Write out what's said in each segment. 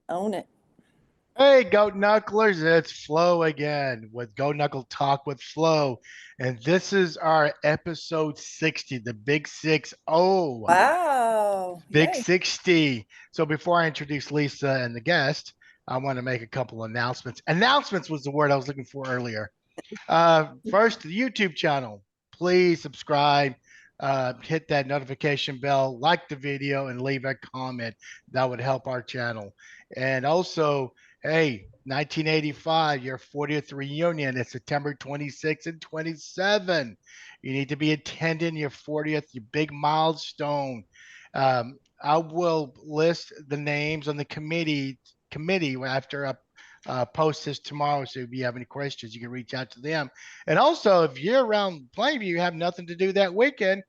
Own it. Hey, Goat Knucklers, it's Flo again with Go Knuckle Talk with Flo. And this is our episode 60, the Big 60. Wow. Big Yay. 60. So before I introduce Lisa and the guest, I want to make a couple announcements. Announcements was the word I was looking for earlier. First, the YouTube channel. Please subscribe, hit that notification bell, like the video, and leave a comment. That would help our channel. And also, hey, 1985, your 40th reunion is September 26 and 27. You need to be attending your 40th, your big milestone. I will list the names on the committee after I post this tomorrow. So if you have any questions, you can reach out to them. And also, if you're around Plainview, you have nothing to do that weekend,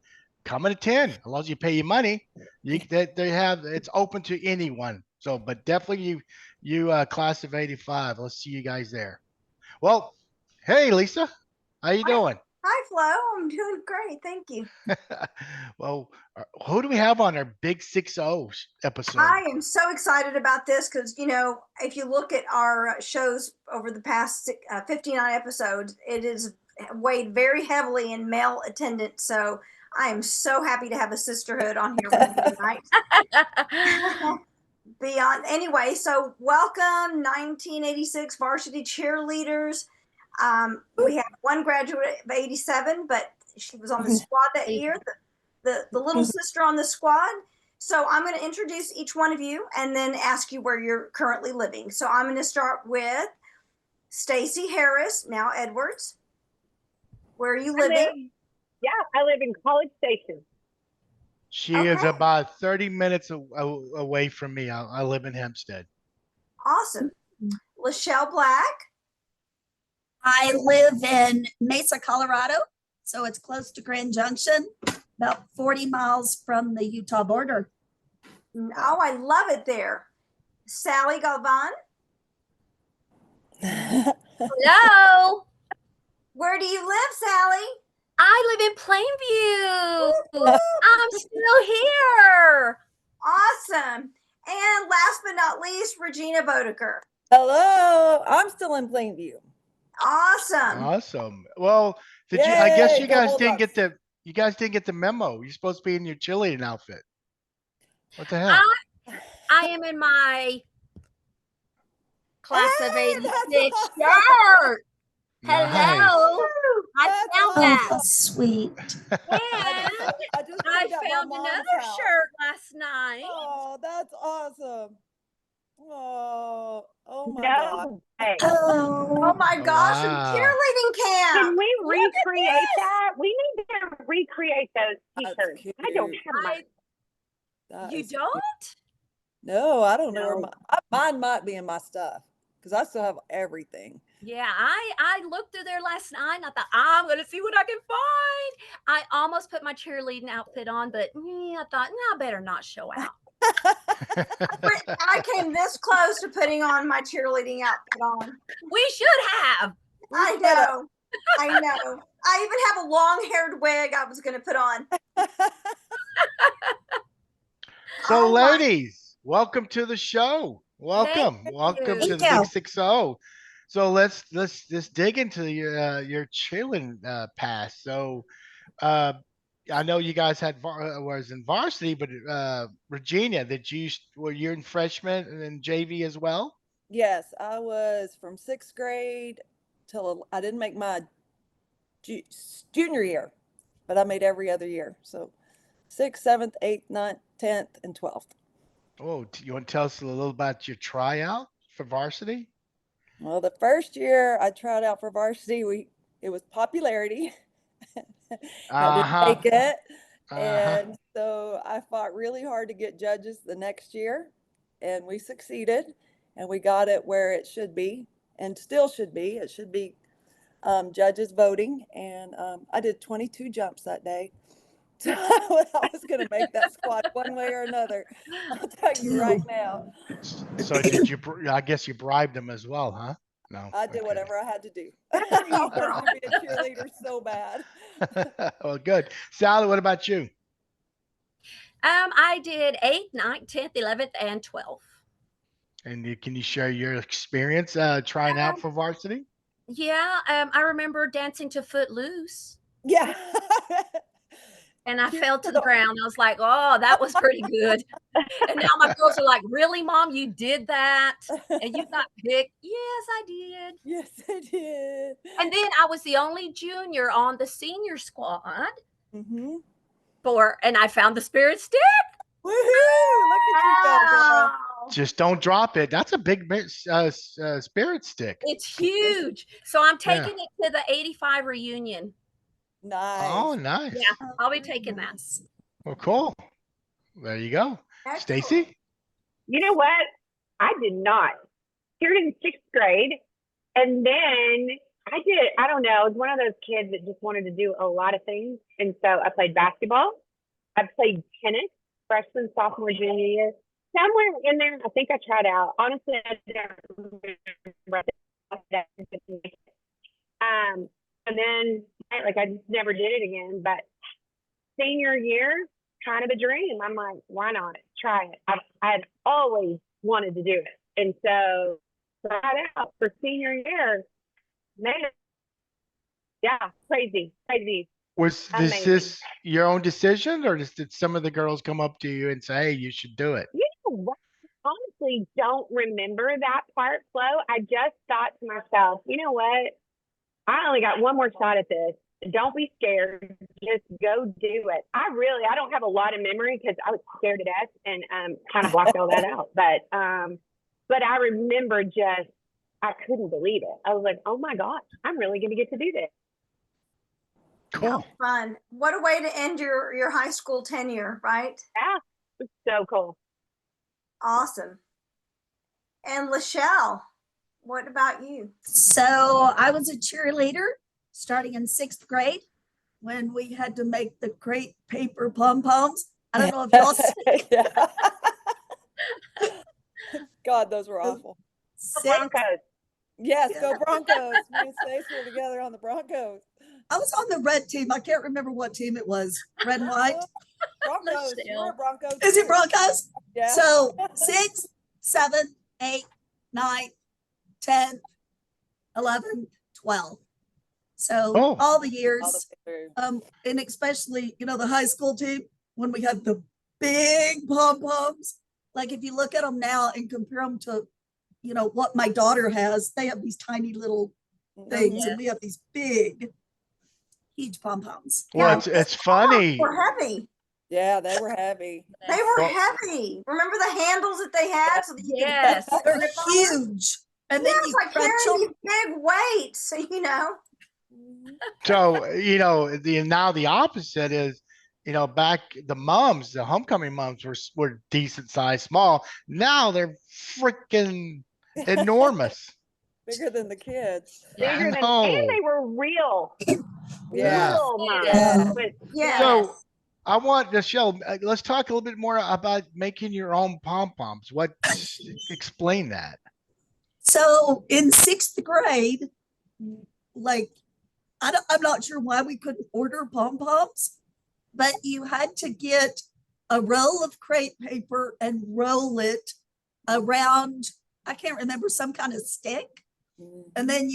come and attend. As long as you pay your money, they have it's open to anyone. So, but definitely you class of '85. Let's see you guys there. Well, hey Lisa, how you Hi, doing? hi, Flo. I'm doing great. Thank you. Well, who do we have on our Big 60 episode? I am so excited about this because, if you look at our shows over the past 59 episodes, it is weighed very heavily in male attendance. So I am so happy to have a sisterhood on here with me tonight. Beyond, anyway, so welcome 1986 Varsity Cheerleaders. We have one graduate of 87, but she was on the squad that year, the little sister on the squad. So I'm going to introduce each one of you and then ask you where you're currently living. So I'm going to start with Stacy Harris, now Edwards. Where are you living? I live in College Station. She is about 30 minutes away from me. I live in Hempstead. Awesome. LaShell Black. I live in Mesa, Colorado, so it's close to Grand Junction, about 40 miles from the Utah border. Oh, I love it there. Sally Galvan. Hello. Where do you live, Sally? I live in Plainview. I'm still here. Awesome. And last but not least, Regina Bodeker. Hello. I'm still in Plainview. Awesome. Well, Yay, I guess you guys double didn't get bucks. you guys didn't get the memo. You're supposed to be in your cheerleading outfit. What the hell? I am in my class of Hey, 86 that's shirt. Nice. Hello. I That's found Oh, that. how sweet. And I just I picked up my found mom's another house. shirt last night. Oh, that's awesome. Oh my God. No way. Oh my gosh, Wow. a cheerleading Can camp. we recreate that? We need to recreate those That's t-shirts. cute. I don't have mine. That You is cute. don't? No, I don't know where No. mine might be in my stuff because I still have everything. Yeah, I looked through there last night and I thought, I'm going to see what I can find. I almost put my cheerleading outfit on, but I thought, no, I better not show out. I came this close to putting on my cheerleading outfit on. We should have. I know. I know. I even have a long-haired wig I was going to put on. So, Oh my- ladies, welcome to the show. Welcome Thank to you. the Big 60. So let's dig into your cheerleading past. So I know you guys was in varsity, but Regina, were you in freshman and then JV as well? Yes, I was from 6th grade till I didn't make my junior year, but I made every other year. So 6th, 7th, 8th, 9th, 10th, and 12th. Oh, you want to tell us a little about your tryout for varsity? Well, the first year I tried out for varsity, it was popularity. I didn't make it. And so I fought really hard to get judges the next year, and we succeeded, and we got it where it should be and still should be. It should be judges voting, and I did 22 jumps that day. So I was going to make that squad one way or another. I'll tell you right now. So I guess you bribed them as well, huh? No. I did Okay. whatever I had to do. I wanted to be a cheerleader so bad. Well, good. Sally, what about you? I did 8th, 9th, 10th, 11th, and 12th. And can you share your experience trying out for varsity? Yeah, I remember dancing to Footloose. Yeah. And I fell to the ground. I was like, "Oh, that was pretty good." And now my girls are like, "Really, mom, you did that? And you got picked?" "Yes, I did." Yes, I did. And then I was the only junior on the senior squad Mm-hmm. and I found the spirit stick. Woohoo! Look at you go, girl. Just don't drop it. That's a big spirit stick. It's huge. So I'm Yeah. taking it to the 85 reunion. Oh, Nice. nice. Yeah, I'll be taking that. Well, cool. There you go. Excellent. Stacy? You know what? I did not. Here in 6th grade. And then I don't know, I was one of those kids that just wanted to do a lot of things. And so I played basketball. I played tennis, freshman, sophomore, junior year. Somewhere in there, I think I tried out. Honestly, I don't remember. And then, I just never did it again. But senior year, kind of a dream. I'm like, why not try it? I had always wanted to do it, and so tried out for senior year. Man, yeah, crazy. Was this your own decision, or did some of the girls come up to you and say, "Hey, you should do it"? You know what? Honestly, don't remember that part, Flo. I just thought to myself, you know what? I only got one more shot at this. Don't be scared. Just go do it. I don't have a lot of memory because I was scared to death and kind of blocked all that out. But I remember I couldn't believe it. I was like, oh my God, I'm really going to get to do this. Cool. Fun. What a way to end your high school tenure, right? Yeah, it's so cool. Awesome. And LaShell, what about you? So I was a cheerleader starting in 6th grade when we had to make the crepe paper pom-poms. I don't know if y'all see Yeah. God, those were awful. Broncos. Yes, Yeah. go Broncos. Me and Stacy were together on the Broncos. I was on the red team. I can't remember what team it was. Red and white. Broncos. You were Broncos. Is it too. Broncos? Yeah. So 6, 7, 8, 9, 10, 11, 12. So Oh. all the All the years, way through. and especially, the high school team, when we had the big pom-poms, like if you look at them now and compare them to, what my daughter has, they have these tiny little things and we have these big, huge pom-poms. Well, it's funny. They were heavy. Yeah, they were heavy. They were heavy. Remember the handles that they had? So that you Yes. could They're grip on them? huge. And then Yeah, you it's like crunch carrying them. these big weights, So, now the opposite is, back the moms, the homecoming moms were decent size, small. Now they're freaking enormous. Bigger than the kids. Bigger I than, know. and they were real. Yeah. Real moms. Yeah. But Yeah. So I want LaShell, let's talk a little bit more about making your own pom-poms. Explain that. So in 6th grade, I'm not sure why we couldn't order pom-poms, but you had to get a roll of crepe paper and roll it around, I can't remember, some kind of stick. And then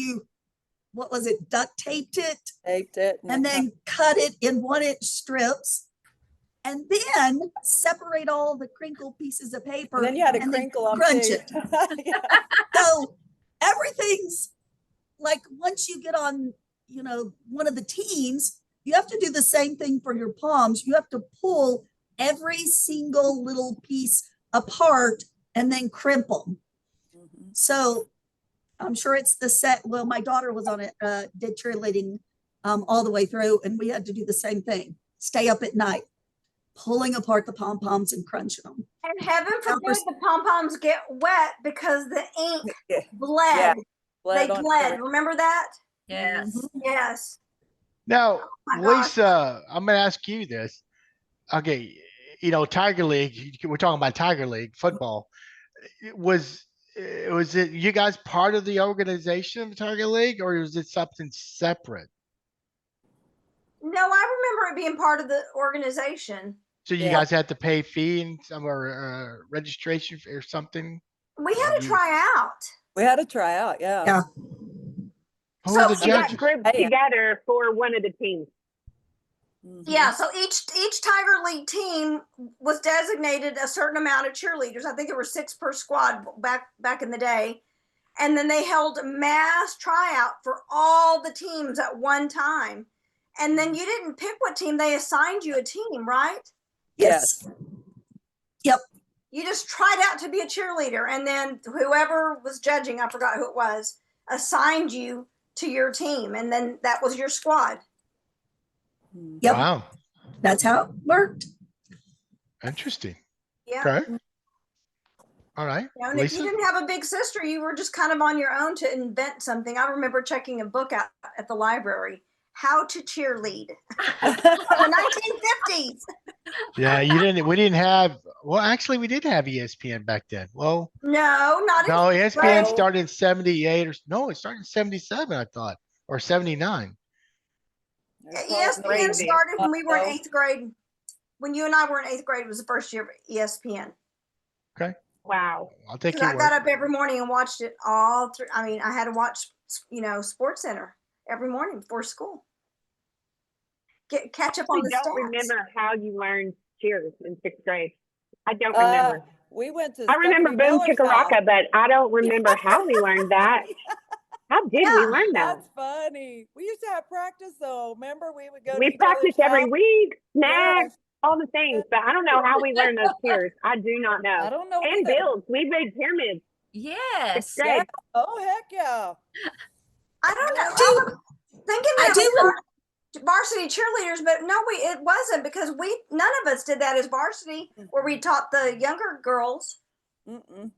duct taped it, Taped it. and then cut it in 1-inch strips, and then separate all the crinkle pieces of paper. And then you had to and then crinkle them crunch too. it. Yeah. So everything's like, once you get on, one of the teams, you have to do the same thing for your palms. You have to pull every single little piece apart and then crimp them. So I'm sure it's the set. Well, my daughter was on it, did cheerleading all the way through, and we had to do the same thing. Stay up at night, pulling apart the pom-poms and crunching them. And heaven forbid the pom-poms get wet because the ink bled. Bled They on bled. everything. Remember that? Yes. Yes. Now, my gosh. Lisa, I'm going to ask you this. Okay, Tiger League, we're talking about Tiger League football. Was it you guys part of the organization of the Tiger League, or was it something separate? No, I remember it being part of the organization. So you guys had to pay fee and some registration or something? We had a tryout. We had a tryout, yeah. Yeah. Who So were the We got judges? grouped Hey. together for one of the teams. Yeah, so each Tiger League team was designated a certain amount of cheerleaders. I think there were 6 per squad back in the day. And then they held a mass tryout for all the teams at one time. And then you didn't pick what team, they assigned you a team, right? Yes. Yep. You just tried out to be a cheerleader, and then whoever was judging, I forgot who it was, assigned you to your team, and then that was your squad. Yep. Wow. That's how it worked. Interesting. Yeah. Okay. All right. You know, and if you Lisa? didn't have a big sister, you were just kind of on your own to invent something. I remember checking a book out at the library, How to Cheerlead from the 1950s. Yeah, we didn't have, well, actually we did have ESPN back then. Well, No, not no, in ESPN No. started in 78 or no, it started in 77, I thought, or 79. ESPN started when we were in No. 8th grade. When you and I were in 8th grade, it was the first year of ESPN. Okay. Wow. I'll take Because your I got word. up every morning and watched it all through. I mean, I had to watch, Sports Center every morning before school. Catch up on I the don't stats. remember how you learned cheers in 6th grade. I don't remember. We went to I remember Stephanie Boom Miller's house. Chickaracka, but I don't remember how we learned that. How did we Yeah, learn that? That's funny. We used to have practice though. Remember, we would go to We each other's practiced every house. week, snacks, Yes. all the things, but I don't know how we learned those cheers. I do not know. I don't know And either. builds. We made pyramids. Yes. 6th grade. Oh, heck yeah. I don't know. I I was thinking I that do was varsity cheerleaders, but no, it wasn't, because none of us did that as varsity, where we taught the younger girls. Mm-mm.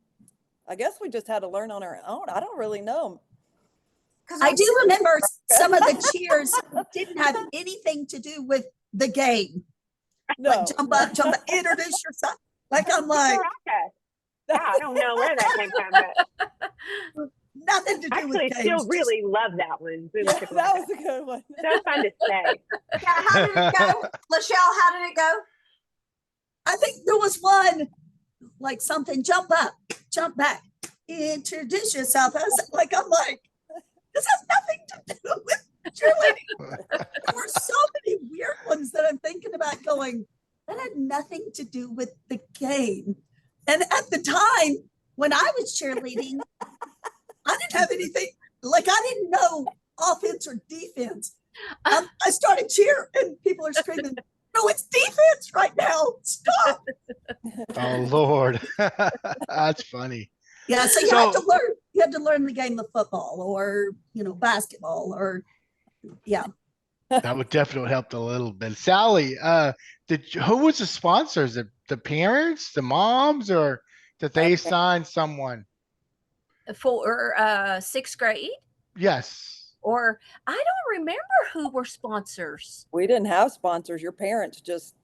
I guess we just had to learn on our own. I don't really know. Because I do remember some of the cheers didn't have anything to do with the game. No. Like jump up, introduce yourself. Like I'm like, Chickaracka. Yeah, I don't know where that came from, but nothing to do actually, with I games. still just- really love that one. Boom Yeah, Chickaracka. that was a good one. So fun to say. Yeah, how did it go? LaShell, how did it go? I think there was one like something, jump up, jump back, introduce yourself. I was like, I'm like, this has nothing to do with cheerleading. There were so many weird ones that I'm thinking about going, that had nothing to do with the game. And at the time when I was cheerleading, I didn't have anything, like I didn't know offense or defense. I started cheer and people are screaming, no, it's defense right now. Stop. Oh, Lord. That's funny. Yeah, so you had to learn the game of football or, basketball or, yeah. That would definitely help a little bit. Sally, who was the sponsors? The parents, the moms, or did they assign someone? For 6th grade, Yes. or I don't remember who were sponsors. We didn't have sponsors. Your parents just,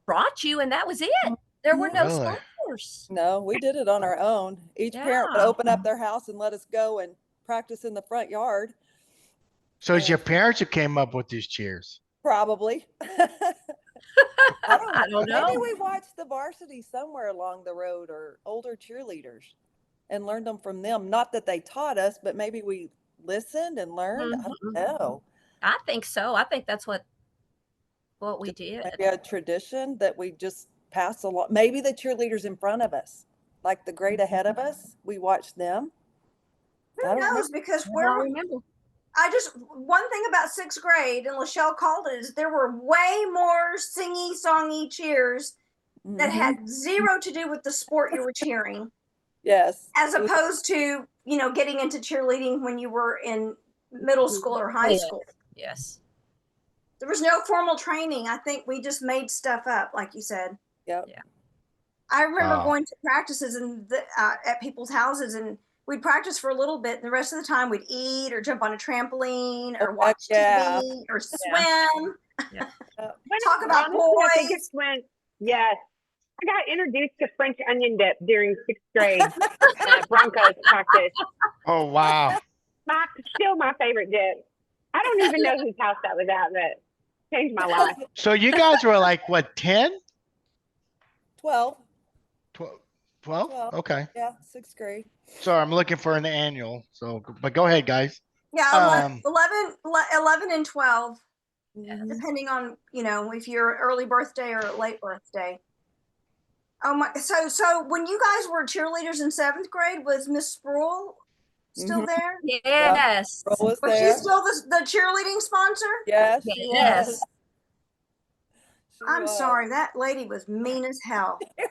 Brought you, and that was it. There were no Really? sponsors. no, we did it on our own. Each parent would Yeah. open up their house and let us go and practice in the front yard. So it's your parents who came up with these cheers? Probably. I don't know. Maybe we watched the varsity somewhere along the road or older cheerleaders and learned them from them. Not that they taught us, but maybe we listened and learned. I don't know. I think so. I think that's what we did. Maybe a tradition that we just pass along. Maybe the cheerleaders in front of us, like the grade ahead of us, we watched them. I Who don't knows? Because I don't remember. one thing about 6th grade, and LaShell called it, is there were way more singy, songy cheers that Mhm. had zero to do with the sport you were cheering, Yes. as It was- opposed to, getting into cheerleading when you were in middle school or high Yeah. school. Yes. There was no formal training. I think we just made stuff up, like you said. Yep. Yeah. I remember Wow. going to practices at people's houses, and we'd practice for a little bit, and the rest of the time we'd eat or jump on a trampoline or Oh, watch yeah. TV or swim. Talk about Honestly, I think boys. it's when, yes. I got introduced to French onion dip during 6th grade Broncos practice. Oh, wow. Still my favorite dip. I don't even know whose house that was at, but changed my life. So you guys were like, what, 10? 12. 12? 12? 12. Okay. Yeah, 6th grade. Sorry, I'm looking for an annual. So, but go ahead, guys. Yeah, 11 and 12, Mhm. depending on, you know, if you're early birthday or late birthday. Oh my, so when you guys were cheerleaders in 7th grade, was Miss Sproul still Mhm. there? Yes. Girl was Was she there. still the cheerleading sponsor? Yes, she Yes. was. She I'm was. sorry, that lady was mean as hell. It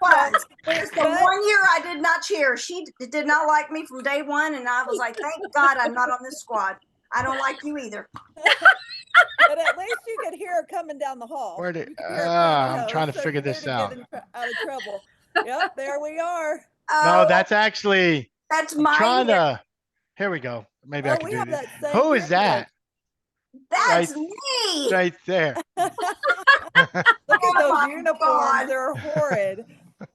was. Was. It's the But- one year I did not cheer. She did not like me from day one, and I was like, thank God I'm not on this squad. I don't like you either. But at least you could hear her coming down the hall. Where did You could hear her pantyhose, I'm trying to so figure you knew this to out. get out of trouble. Yep, there we are. No, Oh, that's actually that's I'm my trying year. to. Here we go. Maybe I Oh, can we do have this. that same Who is that? That's Right. me. Right there. Look Oh at those my uniforms. God. They're horrid.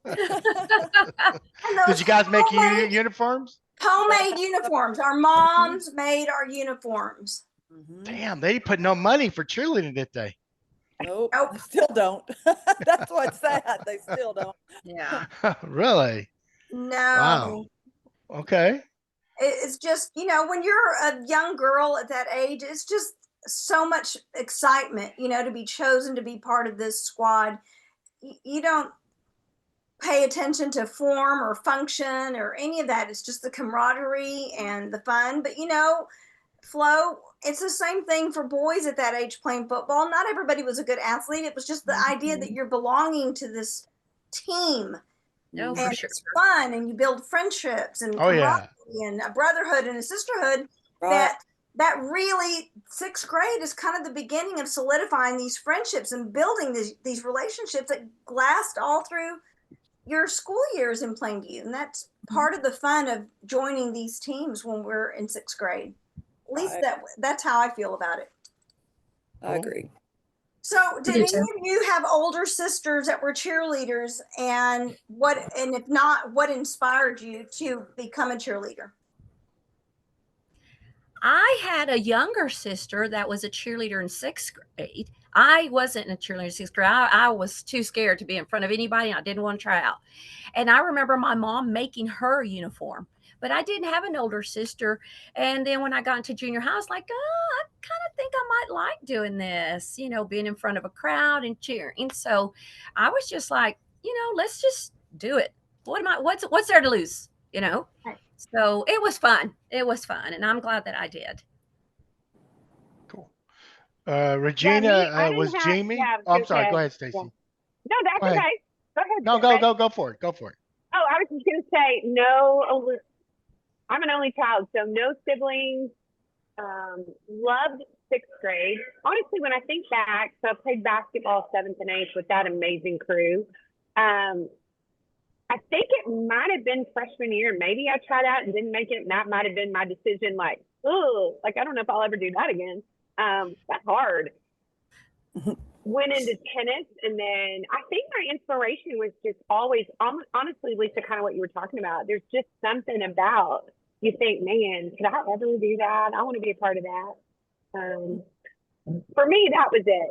And Did those you guys make homemade, uniforms? homemade uniforms. Our moms made our uniforms. Mhm. Damn, they put no money for cheerleading, did they? Nope, Nope. they still don't. That's what's sad. They still don't. Yeah. Really? No. Wow. Okay. It's just, you know, when you're a young girl at that age, it's just so much excitement, you know, to be chosen to be part of this squad. You don't pay attention to form or function or any of that. It's just the camaraderie and the fun. But, you know, Flo, it's the same thing for boys at that age playing football. Not everybody was a good athlete. It was just the idea that you're belonging to this team. No, for And sure. it's fun, and you build friendships and Oh yeah. camaraderie and a brotherhood and a sisterhood. Right. That really 6th grade is kind of the beginning of solidifying these friendships and building these relationships that last all through your school years in Plainview. And that's part of the fun of joining these teams when we're in 6th grade. At least Right. that's how I feel about it. I agree. So, did any of you have older sisters that were cheerleaders, and if not, what inspired you to become a cheerleader? I had a younger sister that was a cheerleader in 6th grade. I wasn't a cheerleader in 6th grade. I was too scared to be in front of anybody. And I didn't want to try out. And I remember my mom making her uniform, but I didn't have an older sister. And then when I got into junior high, I was like, oh, I kind of think I might like doing this, you know, being in front of a crowd and cheering. So I was just like, you know, let's just do it. What's there to lose, you know? So it was fun. It was fun. And I'm glad that I did. Cool. Regina was Jamie. Yeah, Oh, I'm sorry. okay. Go ahead, Stacy. Yeah. No, that's Go ahead. okay. Go ahead. No, Jessica. go for it. Go for it. Oh, I was just going to say, no, I'm an only child, so no siblings. Loved 6th grade. Honestly, when I think back, so I played basketball 7th and 8th with that amazing crew. I think it might have been freshman year. Maybe I tried out and didn't make it, and that might have been my decision. Like, oh, like I don't know if I'll ever do that again. That's hard. Went into tennis, and then I think my inspiration was just always, honestly, Lisa, kind of what you were talking about. There's just something about you think, man, could I ever do that? I want to be a part of that. For me, that was it.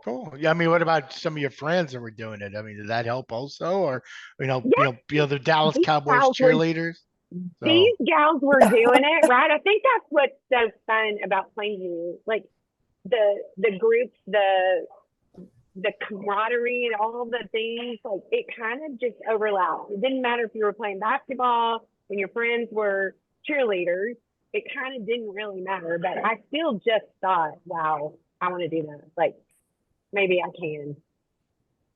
Cool. Yeah. I mean, what about some of your friends that were doing it? I mean, did that help also, or Yeah. the Dallas These Cowboys gals were- cheerleaders? So, These gals were doing it, right? I think that's what's so fun about Plainview. Like the groups, the camaraderie and all the things, like it kind of just overlapped. It didn't matter if you were playing basketball and your friends were cheerleaders. It kind of didn't really matter, but I still just thought, wow, I want to do that. Like maybe I can.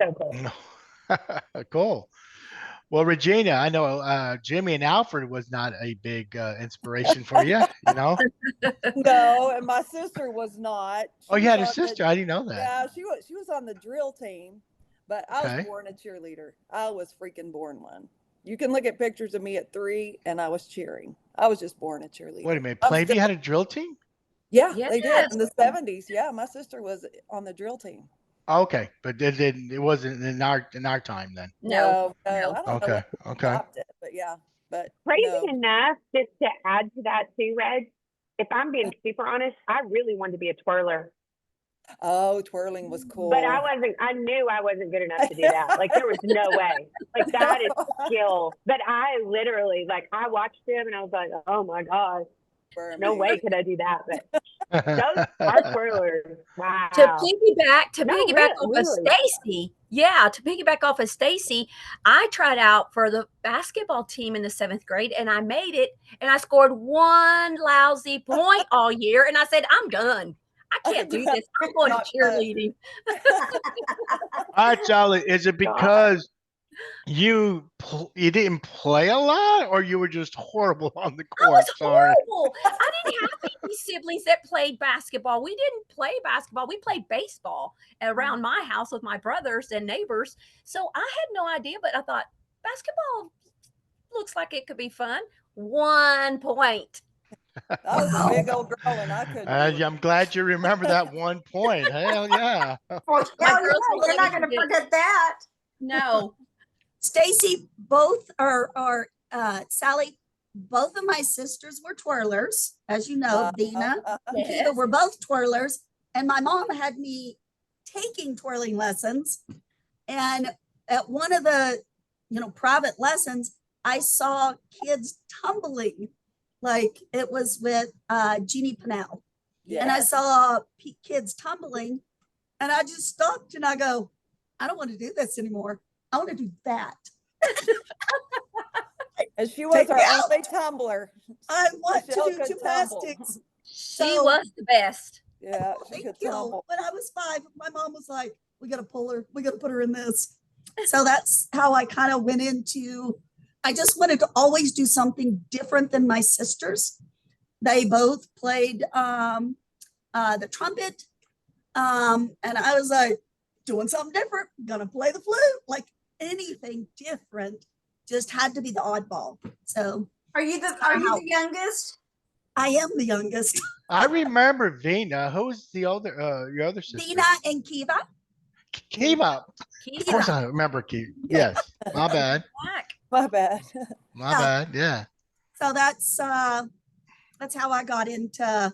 So cool. cool. Well, Regina, I know Jimmy and Alfred was not a big inspiration for you, you know? No, and my sister was not. Oh, She you had a was on the- sister. I didn't know that. Yeah, she was on the drill team, but I Okay. was born a cheerleader. I was freaking born one. You can look at pictures of me at 3, and I was cheering. I was just born a cheerleader. Wait a minute. I'm Plainview still- had a drill team? Yeah, they did Yes. in the 70s. Yeah, my sister was on the drill team. Oh, okay, but it wasn't in our time then. No. I don't know Okay. what Okay. stopped it, but yeah, but Crazy no. enough, just to add to that too, Reg, if I'm being super honest, I really wanted to be a twirler. Oh, twirling was cool. But I knew I wasn't good enough to do that. Like, there was no way. Like, that is skill. But I literally, like, I watched him and I was like, oh my gosh, no way could I do that. But those are twirlers. Wow. To piggyback off of really. Stacy, yeah, to piggyback off of Stacy, I tried out for the basketball team in the 7th grade and I made it and I scored 1 lousy point all year. And I said, I'm done. I can't do this. I'm going to cheerleading. All right, Charlie, is it because you didn't play a lot or you were just horrible on the I court? was Sorry. horrible. I didn't have any siblings that played basketball. We didn't play basketball. We played baseball around my house with my brothers and neighbors. So I had no idea, but I thought basketball looks like it could be fun. 1 point. I was a big old girl and I couldn't. do it. I'm glad you remember that 1 point. Hell yeah. Well, you're not going to forget that. No. Stacy, both are Sally, both of my sisters were twirlers, as you know, Dina and Kiva were both twirlers. And my mom had me taking twirling lessons. And at one of the, private lessons, I saw kids tumbling, like it was with Jeannie Pinnell. Yes. And I saw kids tumbling and I just stopped and I go, I don't want to do this anymore. I want to do that. And she was our only tumbler. I want LaShell to do could gymnastics. She was the best. Yeah, she Thank could you. tumble. When I was 5, my mom was like, we got to pull her. We got to put her in this. So that's how I kind of went into, I just wanted to always do something different than my sisters. They both played the trumpet. And I was like, doing something different, gonna play the flute, like anything different, just had to be the oddball. So Are you the youngest? I am the youngest. I remember Vina. Who's the older, your other sister? Dina and Kiva. Kiva. Of course I remember Kiva. Yes. My bad. My bad. My bad. Yeah. So that's how I got into,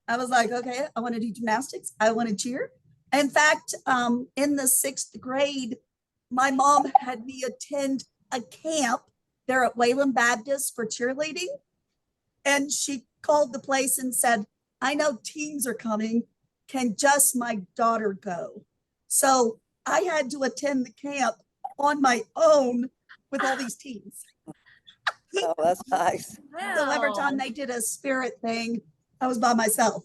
I was like, okay, I want to do gymnastics. I want to cheer. In fact, in the 6th grade, my mom had me attend a camp there at Wayland Baptist for cheerleading. And she called the place and said, I know teams are coming. Can just my daughter go? So I had to attend the camp on my own with all these teams. Oh, that's nice. So every time they did a spirit thing, I was by myself.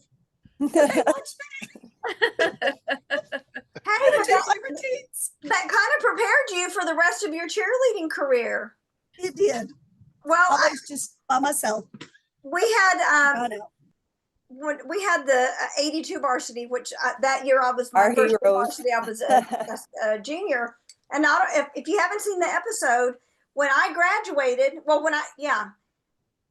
Hey, watch me. Hey, but that kind of prepared you for the rest of your cheerleading career. It did. Well, I was just by myself. We had when we had the 82 varsity, which that year I was my first varsity. I was a junior, and if you haven't seen the episode when I graduated,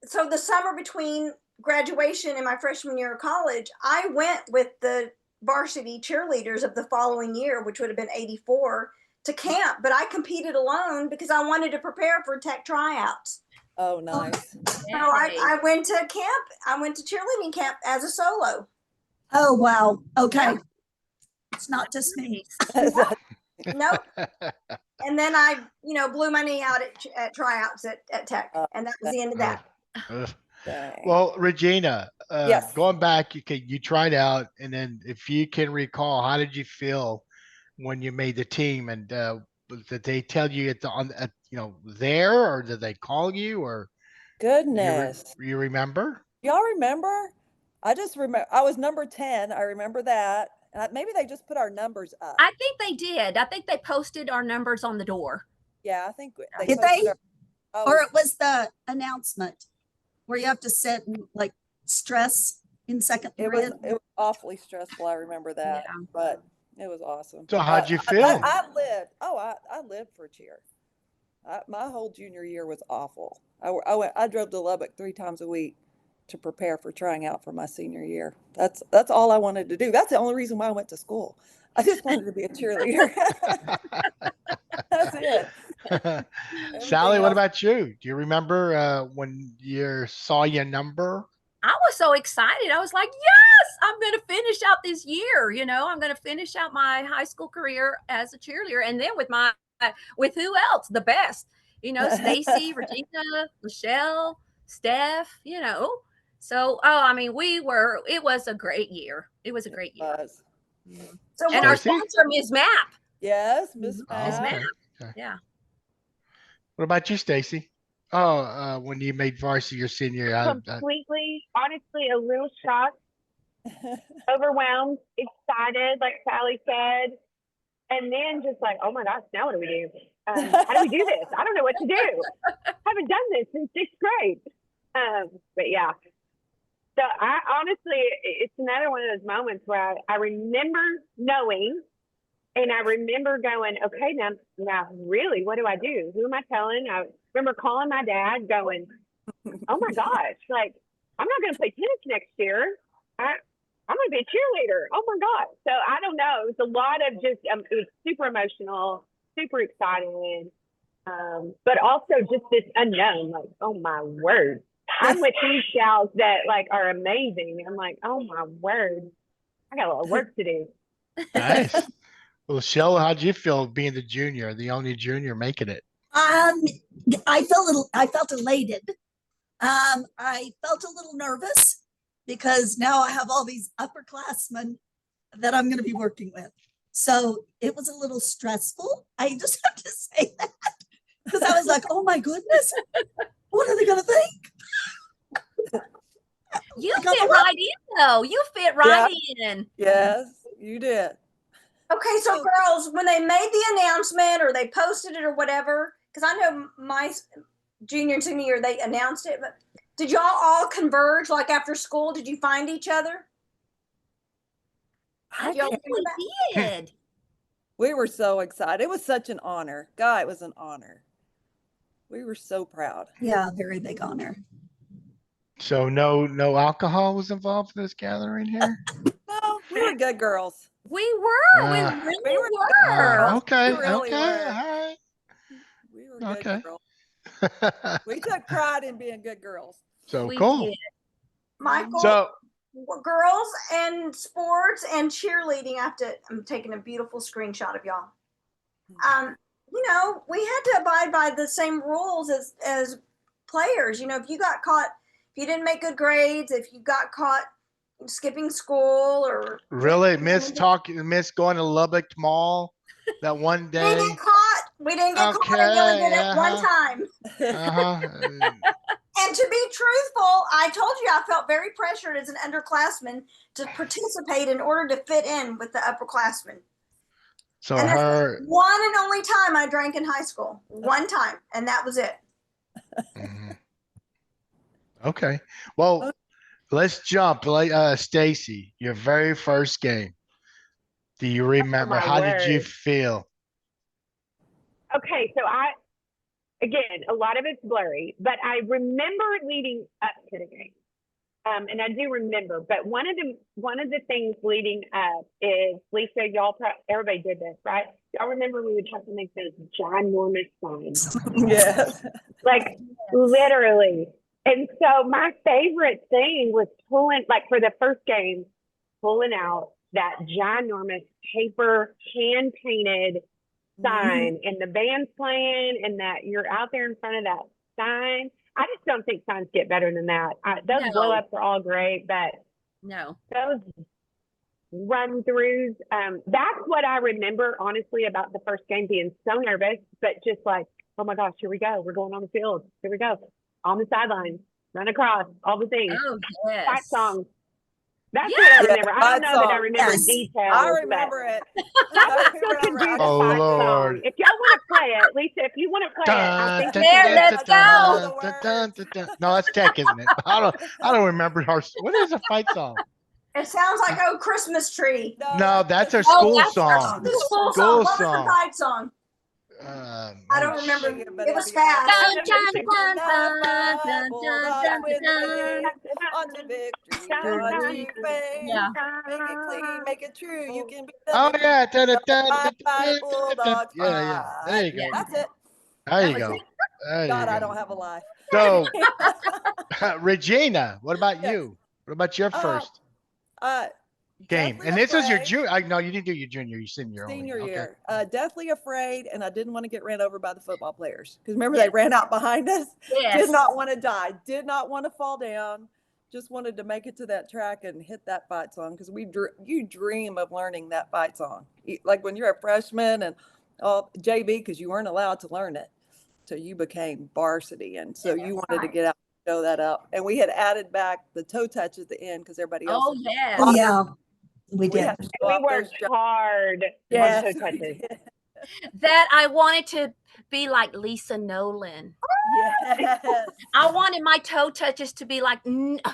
so the summer between graduation and my freshman year of college, I went with the varsity cheerleaders of the following year, which would have been 84, to camp. But I competed alone because I wanted to prepare for tech tryouts. Oh, nice. So I went to camp. I went to cheerleading camp as a solo. Oh, wow. Okay. It's not just me. Nope. And then I, blew my knee out at tryouts at Tech. And that was the end of that. Well, Regina, yes. Going back, you tried out, and then if you can recall, how did you feel when you made the team? And did they tell you there, or did they call you, or? Goodness. You remember? Y'all remember? I just remember I was number 10. I remember that. Maybe they just put our numbers up. I think they did. I think they posted our numbers on the door. Yeah, I think they did. They? Or it was was the announcement where you have to sit and like stress in second period. It was awfully stressful. I remember that, but it was awesome. So how'd you feel? I lived for cheer. My whole junior year was awful. I drove to Lubbock 3 times a week to prepare for trying out for my senior year. That's all I wanted to do. That's the only reason why I went to school. I just wanted to be a cheerleader. That's it. Sally, what about you? Do you remember when you saw your number? I was so excited. I was like, yes, I'm going to finish out this year. You know, I'm going to finish out my high school career as a cheerleader, and then with who else? The best, you know, Stacy, Regina, LaShell, Steph. You know, so I mean, it was a great year. It was a great year. So And our Stacy? sponsor, Ms. Map. Yes, Miss Oh, Ms. Matt. Map. okay. Yeah. What about you, Stacy? Oh, when you made varsity your senior year, Completely, honestly, a little shocked, overwhelmed, excited, like Sally said, and then just like, oh my gosh, now what do we do? How do we do this? I don't know what to do. Haven't done this since sixth grade. But yeah. So I honestly, it's another one of those moments where I remember knowing, and I remember going, okay, now really, what do I do? Who am I telling? I remember calling my dad going, oh my gosh, like, I'm not going to play tennis next year. I'm going to be a cheerleader. Oh my God. So I don't know. It was a lot of just, it was super emotional, super excited. But also just this unknown, like, oh my word. I'm with these gals that like are amazing. I'm like, oh my word. I got a lot of work to do. nice. Well, Shell, how'd you feel being the only junior making it? I felt elated. I felt a little nervous because now I have all these upperclassmen that I'm going to be working with. So it was a little stressful. I just have to say that because I was like, oh my goodness, what are they going to think? You fit right in, though. You fit right in. Yes, you did. Okay, so girls, when they made the announcement or they posted it or whatever, because I know my junior and senior year, they announced it, but did y'all all converge like after school? Did you find each other? I think we did. We were so excited. It was such an honor. God, it was an honor. We were so proud. Yeah, very big honor. So no alcohol was involved in this gathering here? No, we were good girls. We were. We really were. Okay. We really okay. were. All right. We were good Okay. girls. We took pride in being good girls. So We cool. did. Michael, So girls and sports and cheerleading. I'm taking a beautiful screenshot of y'all. You know, we had to abide by the same rules as players. You know, if you got caught, if you didn't make good grades, if you got caught skipping school or really miss going to Lubbock Mall that one day. we didn't get caught. We didn't get caught. I only did it one time. And to be truthful, I told you I felt very pressured as an underclassman to participate in order to fit in with the upperclassmen. So and that's one and only time I drank in high school. One time, and that was it. Okay. Well, let's jump. Stacy, your very first game. Do you remember? How did you feel? Okay, so again, a lot of it's blurry, but I remember leading up to the game. And I do remember, but one of the things leading up is, Lisa, everybody did this, right? Y'all remember we would have to make those ginormous signs. Yes. Like literally. And so my favorite thing was for the first game, pulling out that ginormous paper hand painted sign and the band's playing and that you're out there in front of that sign. I just don't think signs get better than that. Those blow ups are all great, but those run throughs, that's what I remember honestly about the first game, being so nervous, but just like, oh my gosh, here we go. We're going on the field. Here we go. On the sidelines, run across, all the things. Oh, yes. Fight songs. That's what I remember. I don't know that I remember details. I remember it. I still can do the fight song. If y'all want to play it, Lisa, if you want to play it, I think let's go. No, that's tech, isn't it? I don't remember what is a fight song? It sounds like "Oh Christmas Tree." No, that's our school song. The school song. What was the fight song? I don't remember. It was fast. Yeah. Make it clean, make it true. You can be oh yeah. Yeah. There you go. That's it. There you go. God, I don't have a life. So, Regina, what about you? What about your first? game? Deathly And this was your afraid. junior. No, you didn't do your junior. You senior only. Senior Okay. year. Deathly afraid, and I didn't want to get ran over by the football players because remember they ran out behind us. Yes. Did not want to die. Did not want to fall down. Just wanted to make it to that track and hit that fight song because you dream of learning that fight song, like when you're a freshman and all JV because you weren't allowed to learn it till you became varsity, and so you wanted to get out and show that up. And we had added back the toe touch at the end because everybody else. Oh, yes. Oh, yeah, we We did. had to show We off worked those hard Yes, on toe we touches. did. That I wanted to be like Lisa Nolan. Yes. I wanted my toe touches to be like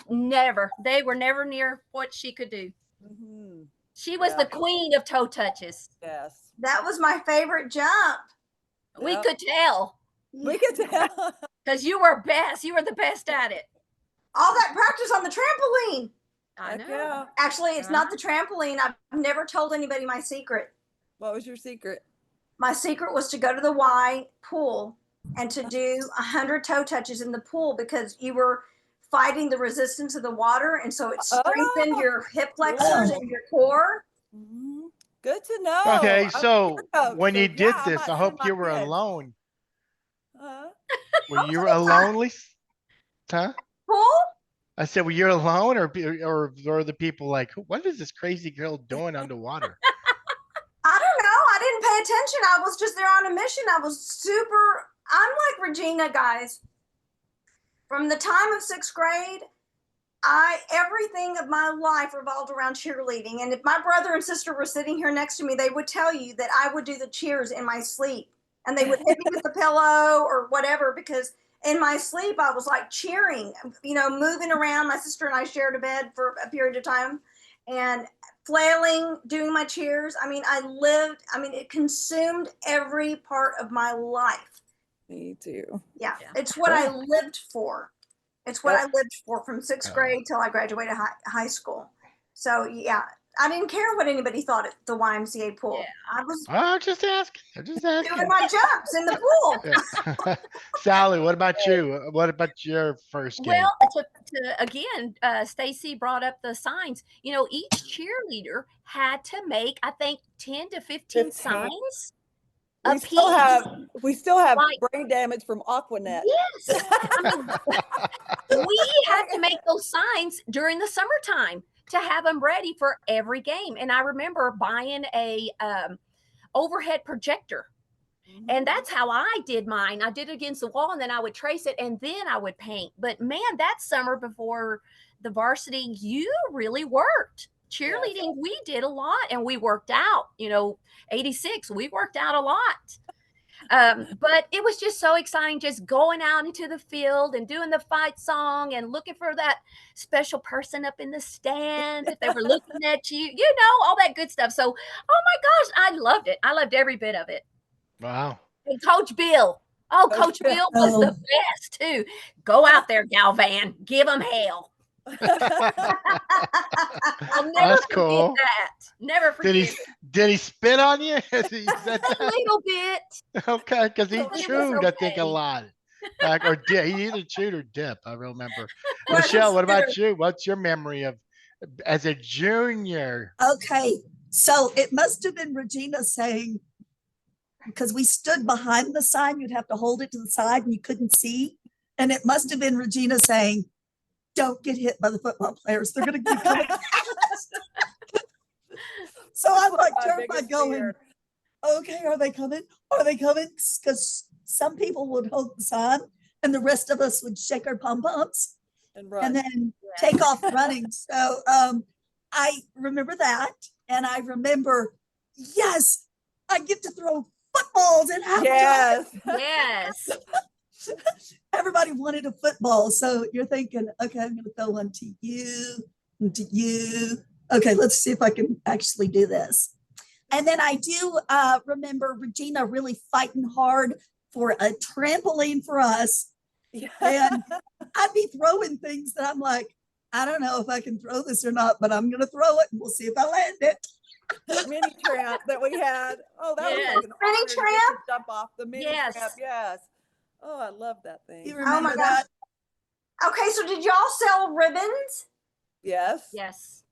never. They were never near what she could do. Mhm. She was Yeah. the queen of toe touches. Yes. That was my favorite jump. We Yep. could tell We could tell. because you were best. You were the best at it. All that practice on the trampoline. I Heck know. yeah. Actually, it's not the trampoline. I've never told anybody my secret. What was your secret? My secret was to go to the Y pool and to do 100 toe touches in the pool because you were fighting the resistance of the water, and so it strengthened your hip flexors and your core. Mhm. Good to know. Okay, I'm so a coach, when so you did yeah, I this, might I hope send my you were kids. alone. Huh? Were you alone, Lisa? Huh? Pool? I said, were you alone, or were the people like, what is this crazy girl doing underwater? I don't know. I didn't pay attention. I was just there on a mission. I'm like Regina, guys. From the time of 6th grade, everything of my life revolved around cheerleading. And if my brother and sister were sitting here next to me, they would tell you that I would do the cheers in my sleep. And they would hit me with the pillow or whatever, because in my sleep, I was like cheering, moving around. My sister and I shared a bed for a period of time and flailing, doing my cheers. It consumed every part of my life. Me too. Yeah. Yeah. It's what I Cool. lived for. It's what I lived for from 6th grade till I graduated high school. So yeah, I didn't care what anybody thought at the YMCA pool. Yeah. I was I'm just asking. I'm just doing asking. my jumps in the pool. Yeah. Sally, what about you? What about your first game? Well, again, Stacy brought up the signs. Each cheerleader had to make, I think, 10 to 15 signs. We still have brain damage from Aquanet. Yes. We had to make those signs during the summertime to have them ready for every game. And I remember buying a overhead projector. And that's how I did mine. I did it against the wall and then I would trace it and then I would paint. But man, that summer before the varsity, you really worked. Cheerleading, we did a lot and we worked out. 86, we worked out a lot. But it was just so exciting just going out into the field and doing the fight song and looking for that special person up in the stand if they were looking at you, all that good stuff. So, oh my gosh, I loved it. I loved every bit of it. Wow. And Coach Bill. Oh, Coach Bill was the best too. Go out there, Galvan. Give them hell. I'll never That's forget cool. that. Never forget. Did he spit on you? A little bit. Okay, because he It was chewed, I think, a okay. lot. Or he either chewed or dip. I remember. LaShell, what about you? What's your memory of as a junior? Okay, so it must have been Regina saying, because we stood behind the sign, you'd have to hold it to the side and you couldn't see. And it must have been Regina saying, don't get hit by the football players. They're going to keep coming. So I'm like terrified going, okay, are they coming? Are they coming? Because some people would hold the sign and the rest of us would shake our pom-poms and then take off running. So I remember that. And I remember, yes, I get to throw footballs at halftime. Yes. Everybody wanted a football. So you're thinking, okay, I'm going to throw one to you and to you. Okay, let's see if I can actually do this. And then I do remember Regina really fighting hard for a trampoline for us. And I'd be throwing things that I'm like, I don't know if I can throw this or not, but I'm going to throw it and we'll see if I land it. Mini tramp that we had. Oh, that was like an mini honor to tramp. jump off the mini tramp. Yes. Oh, I love that thing. You remember that? Okay, so did y'all sell ribbons? Yes. Yes.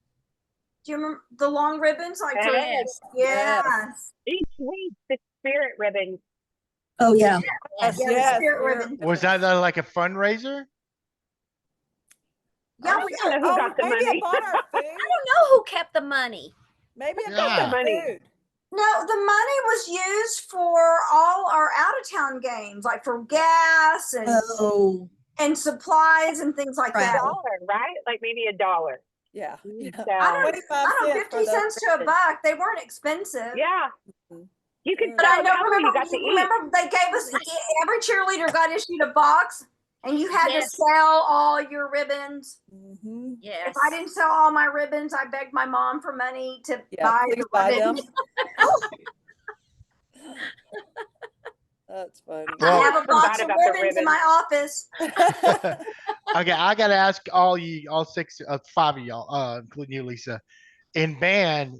Do you remember the long ribbons? Like for, Yes. yes. Each week, the spirit ribbon. Oh, yeah. Yes, Yeah, the yes, spirit we're- ribbon. Was that like a fundraiser? Yeah, I don't know who got the maybe money. upon our food. I don't know who kept the money. Maybe Yeah. upon our Money. food. No, the money was used for all our out of town games, like for gas Oh, and supplies and things like Right. that. $1, right? Like maybe $1. Yeah. I So, don't, 25 I don't cents for 50 those cents to a ribbons. buck. They weren't expensive. yeah. You could But tell I know, how you got to eat. remember they gave us, every cheerleader got issued a box and you had to Yes. sell all your ribbons. Mhm. Yes. If I didn't sell all my ribbons, I begged my mom for money to Yeah, buy please the buy them. ribbons. That's funny. Well- I have a box Forgot of about the ribbons in my office. Okay, I gotta ask all six, five of y'all, including you, Lisa. In band,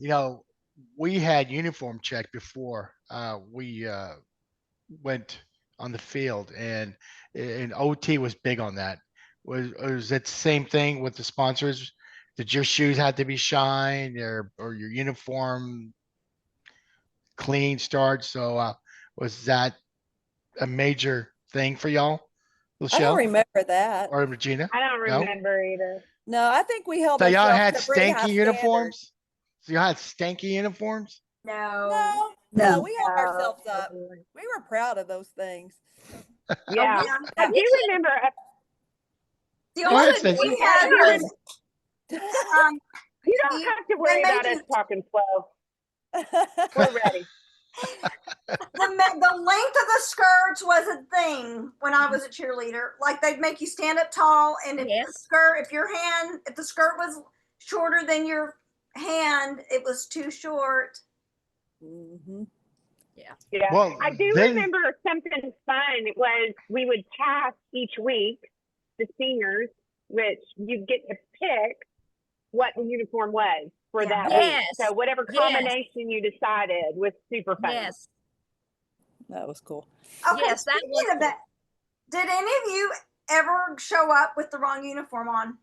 we had uniform check before we went on the field, and OT was big on that. Was it the same thing with the sponsors? Did your shoes have to be shined, or your uniform clean start? So was that a major thing for y'all, I don't LaShell remember that. or Regina? I don't No? remember either. No, I think we held So y'all ourselves had to pretty high stanky standards. uniforms? So y'all had stanky uniforms? No. No, we held No. ourselves up. We were proud of those things. Yeah. Yeah. I do remember. The Go only ahead, thing Stacy. we had You was, You don't have to worry they made about us you- talking slow. We're ready. the length of the skirts was a thing when I was a cheerleader. Like they'd make you stand up tall, and if the Yes. skirt, if the skirt was shorter than your hand, it was too short. Mhm. Yeah. Well, I do then- remember something fun. It was we would pass each week the seniors, which you'd get to pick what the uniform was for Yeah. that Yes. week. So whatever Yes. combination you decided was super fun. Yes. That was cool. Okay, Yes, that speaking was of that, did any of you ever show up with the wrong uniform on?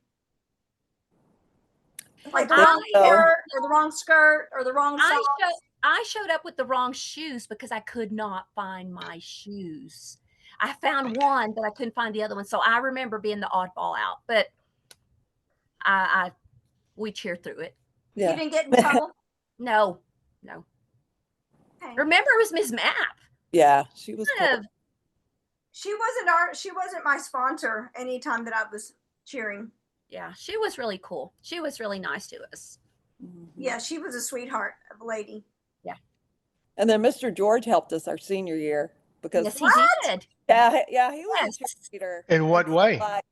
Like the think wrong so. shirt or the wrong skirt or the wrong socks? I showed up with the wrong shoes because I could not find my shoes. I found one, but I couldn't find the other one. So I remember being the oddball out, but we cheered through it. You Yeah. didn't get in trouble? No. Okay. Remember, it was Miss Mapp. Yeah, she was Kind cool. of, She wasn't my sponsor anytime that I was cheering. yeah, she was really cool. She was really nice to us. Mhm. Yeah, she was a sweetheart of a lady. And then Mr. George helped us our senior year because Yes, he What? did. yeah, he was Yes. a cheerleader. In what And so, way? like,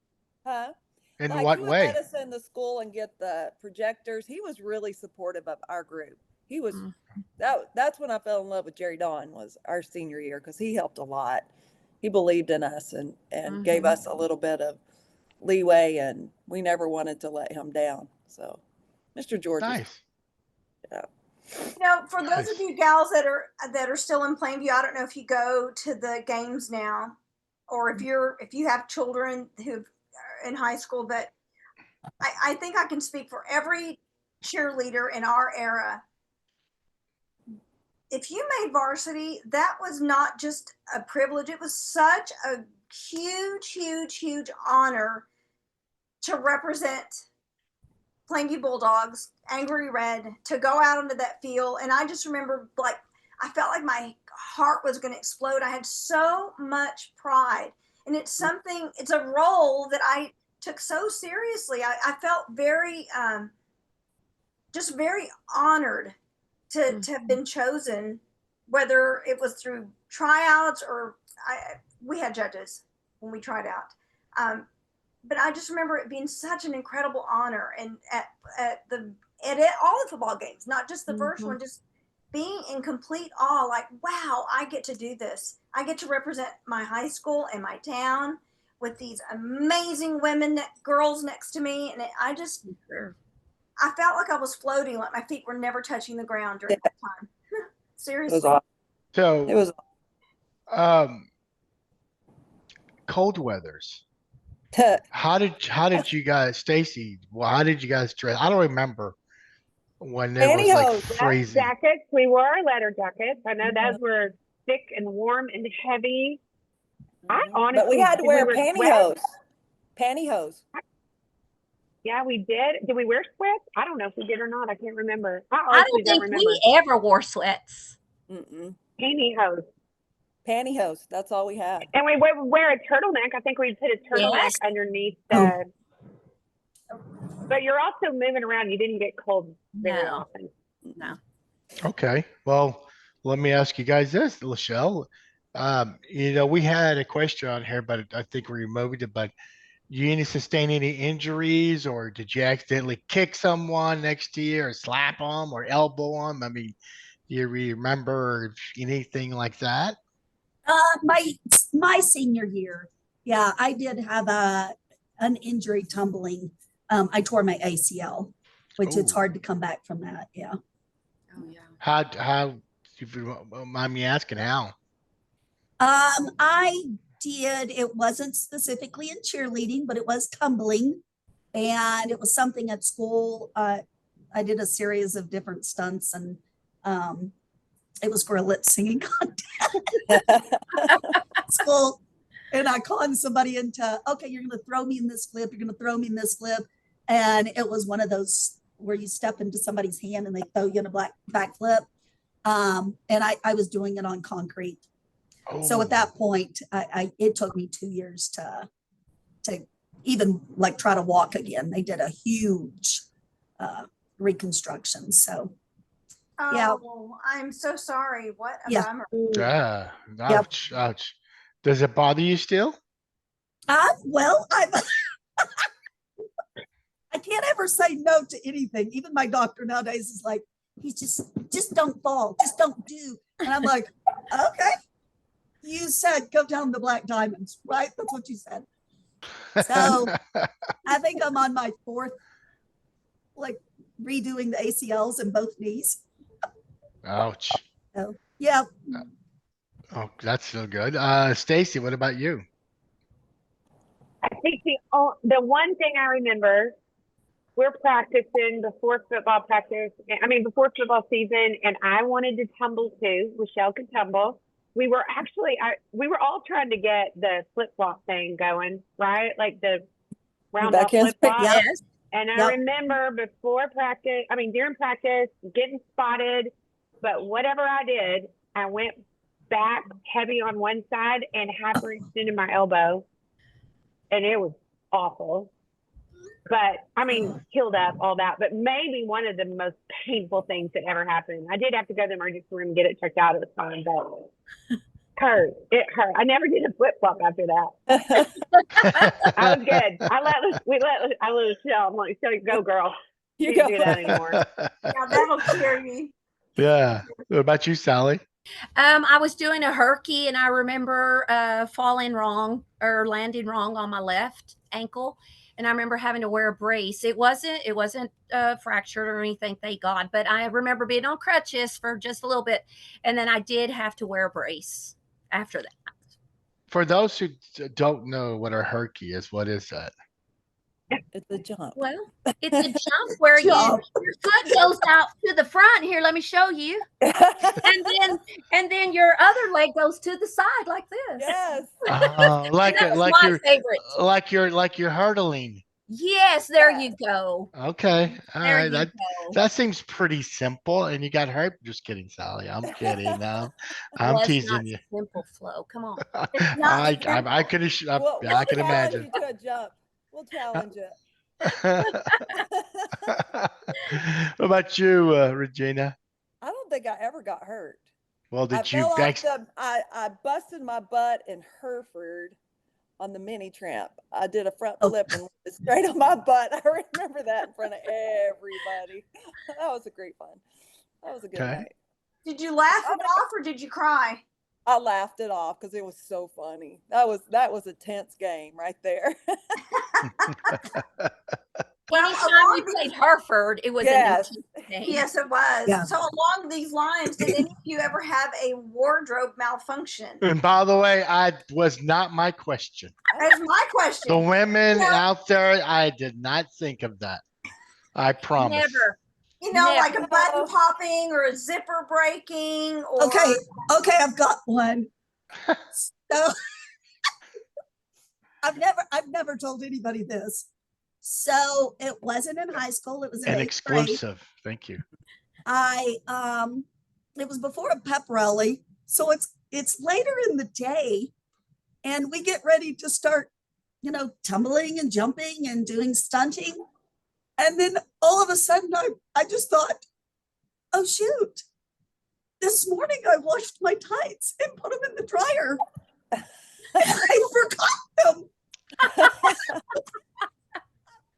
huh? In Like, what he would way? let us in the school and get the projectors. He was really supportive of our group. He was Mm. that's when I fell in love with Jerry Dawn, was our senior year, because he helped a lot. He believed in us and gave Mhm. us a little bit of leeway, and we never wanted to let him down. So Mr. George was Nice. For those of you gals that are still in Plainview, I don't know if you go to the games now, or if you have children who are in high school, but I think I can speak for every cheerleader in our era. If you made varsity, that was not just a privilege, it was such a huge honor to represent Plainview Bulldogs, Angry Red, to go out onto that field. And I just remember, like, I felt like my heart was going to explode. I had so much pride. And it's a role that I took so seriously. I felt very, just very honored to have been chosen, whether it was through tryouts or we had judges when we tried out. But I just remember it being such an incredible honor, and at all the football games, not just the first one, just being in complete awe, like, wow, I get to do this. I get to represent my high school and my town with these amazing girls next to me. And I felt like I was floating, like my feet were never touching the ground during that time. it was Seriously. awesome. So, It was cold weathers. How did you guys, Stacy? Well, how did you guys dress? I don't remember when it was like Pantyhose. Yes, freezing. jackets. We wore our leather jackets. I know those were thick and warm and heavy. I honestly, But we had to did wear we wear pantyhose. sweats? Pantyhose. Yeah, we did. Did we wear sweats? I don't know if we did or not. I can't remember. I I honestly don't think remember. we ever wore sweats. Pantyhose. Pantyhose. That's all we had. And we would wear a turtleneck. I think we'd put a turtleneck Yes. underneath the. But you're also moving around. You didn't get cold very No. often. No. Okay. Well, let me ask you guys this, LaShell. We had a question on here, but I think we removed it. But you didn't sustain any injuries, or did you accidentally kick someone next to you, or slap them, or elbow them? I mean, do you remember anything like that? My senior year, yeah, I did have an injury tumbling. I tore my ACL, which it's Ooh. hard to come back from that. Yeah. Oh yeah. How, if you don't mind me asking, how? I did, it wasn't specifically in cheerleading, but it was tumbling. And it was something at school. I did a series of different stunts, and it was for a lip singing contest at school. And I conned somebody into, okay, you're going to throw me in this flip. You're going to throw me in this flip. And it was one of those where you step into somebody's hand and they throw you in a back flip. And I was doing it on concrete. So at that point, it took me 2 years to even like try to walk again. They did a huge reconstruction. So yeah. Oh, I'm so sorry. What a Yeah. bummer. Yeah. Ouch. Ouch. Does it bother you still? Well, I can't ever say no to anything. Even my doctor nowadays is like, he's just don't fall, just don't do. And I'm like, okay, you said go down the black diamonds, right? That's what you said. So I think I'm on my 4th, like redoing the ACLs in both knees. Ouch. So yeah. Oh, that's so good. Stacy, what about you? I think the one thing I remember, we're practicing before football football season, and I wanted to tumble too. LaShell could tumble. We were all trying to get the flip flop thing going, right? Like the round off flip flop. Yes. And I remember during practice, getting spotted, but whatever I did, I went back heavy on one side and hyperextended my elbow, and it was awful. But healed up, all that. But maybe one of the most painful things that ever happened. I did have to go to the emergency room and get it checked out. It was fine, but it hurt. I never did a flip flop after that. I was good. I let LaShell. I'm like, go, girl. You can't do that anymore. Yeah, that'll cure you. Yeah. What about you, Sally? I was doing a herky, and I remember falling wrong or landing wrong on my left ankle. And I remember having to wear a brace. It wasn't fractured or anything, thank God. But I remember being on crutches for just a little bit. And then I did have to wear a brace after that. For those who don't know what a herky is, what is that? It's a jump. Well, it's a jump where your foot goes out to the front. Here, let me show you. And then your other leg goes to the side like this. Yes. Like you're hurdling. Yes, there you go. Okay. All There right. you go. That seems pretty simple. And you got hurt. Just kidding, Sally. I'm kidding now. I'm teasing you. Simple flow. Come on. I can imagine. You to a jump. We'll challenge it. What about you, Regina? I don't think I ever got hurt. Well, I busted my butt in Hereford on the mini tramp. I did a front flip and landed straight on my butt. I remember that in front of everybody. That was a great fun. That was a good night. Did you laugh it off or did you cry? I laughed it off because it was so funny. That was a tense game right there. Anytime we played Hereford, it was a game. Yes, it was. Yeah. So along these lines, did any of you ever have a wardrobe malfunction? And by the way, I was not my question. That's my question. The women out there, I did not think of that. I promise. Never. You know, like a Never. button popping or a zipper breaking or Okay, I've got one. So I've never told anybody this. So it wasn't in high school, it was in An 8th grade. exclusive. Thank you. It was before a pep rally, so it's later in the day, and we get ready to start, tumbling and jumping and doing stunting, and then all of a sudden I just thought, oh shoot, this morning I washed my tights and put them in the dryer, and I forgot them.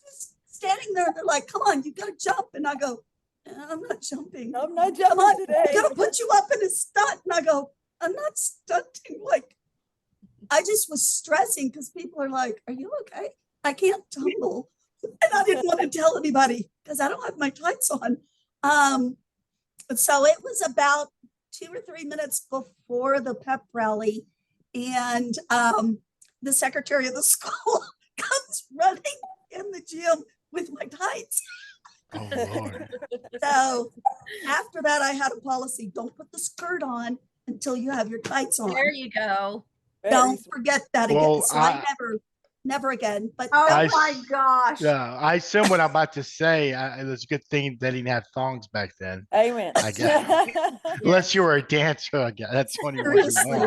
Just standing there, they're like, come on, you gotta jump, and I go, I'm not jumping. I'm not Come jumping on, today. I'm gonna put you up in a stunt. And I go, I'm not stunting. Like, I just was stressing because people are like, are you okay? I can't tumble. And I didn't want to tell anybody because I don't have my tights on. So it was about 2 or 3 minutes before the pep rally. And the secretary of the school comes running in the gym with my tights. Oh Lord. So after that, I had a policy: don't put the skirt on until you have your tights on. There you go. Don't forget that again. Well, So I never again. But oh I- my gosh. Yeah, I assume what I'm about to say. It was a good thing they didn't have thongs back then. Amen. I guess. Unless you were a dancer, I guess. That's the only way you wore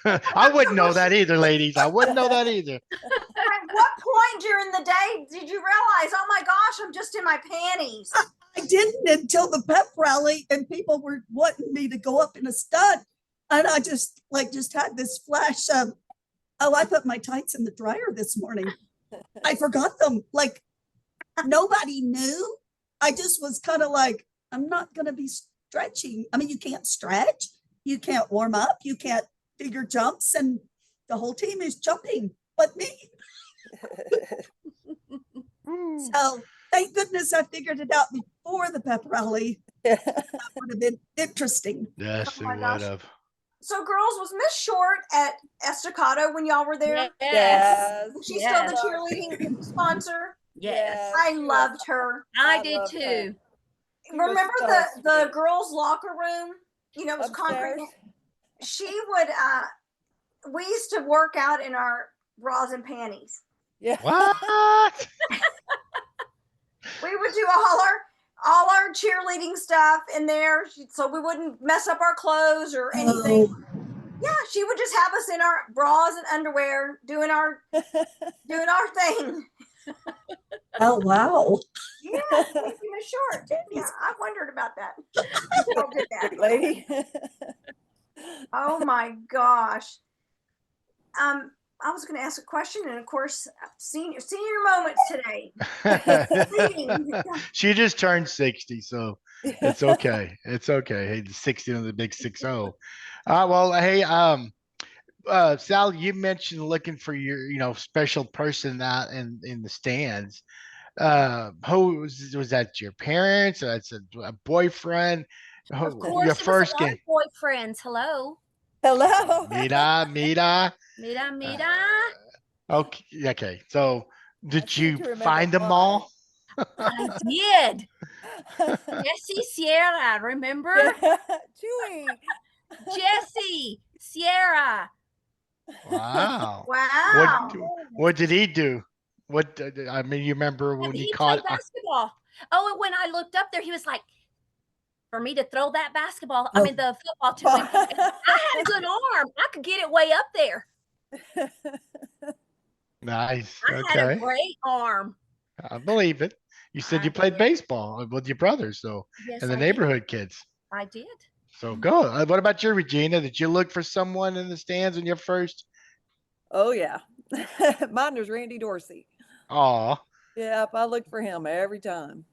them. I wouldn't know that either, ladies. I wouldn't know that either. At what point during the day did you realize, oh my gosh, I'm just in my panties? I didn't until the pep rally, and people were wanting me to go up in a stunt, and I just had this flash of, oh, I put my tights in the dryer this morning. I forgot them. Like, nobody knew. I just was kind of like, I'm not going to be stretching. I mean, you can't stretch. You can't warm up. You can't do your jumps. And the whole team is jumping but me. So thank goodness I figured it out before the pep rally. That would have been interesting. Yes, Oh it my would gosh. have. So girls, was Miss Short at Estacado when y'all were there? Yes. She's Yes. still the cheerleading sponsor. Yes. I loved her. I did loved her. too. She was Remember so the sweet. girls' locker room? You know, it was concrete. Upstairs? She would we used to work out in our bras and panties. Yeah. What? We would do all our cheerleading stuff in there so we wouldn't mess up our clothes or anything. Oh, Yeah, she would just have us in our bras and underwear doing our thing. oh wow. Yeah, Miss Short. Yeah, I wondered about that. Y'all did that. Sweet lady. Oh my gosh. I was going to ask a question, and of course, senior moments today. She just turned 60, so it's okay. It's okay. Hey, the 60 and the big 60. Well, hey, Sal, you mentioned looking for your, special person out in the stands. Who was that? Your parents? Or that's a boyfriend? Of course, Your it first was a lot game. of boyfriends. Hello. Hello. Mira. Mira, mira. Okay. So, did seem you to remember find them mine. all? I did. Jessie, Sierra, remember? Chewy. Jessie, Sierra. Wow. Wow. What did he do? I mean, you remember when He he played caught? basketball. Oh, and when I looked up there, he was like, for me to throw that basketball, I Oh. mean the football to him. I had a good arm. I could get it way up there. Nice. I had a Okay. great arm. I believe it. You said you I played did. baseball with your brothers, so Yes, and the I neighborhood kids. Did. I did. So go. What about you, Regina? Did you look for someone in the stands when you're first? Oh yeah. Mine was Randy Dorsey. Aw. Yep, I looked for him every time.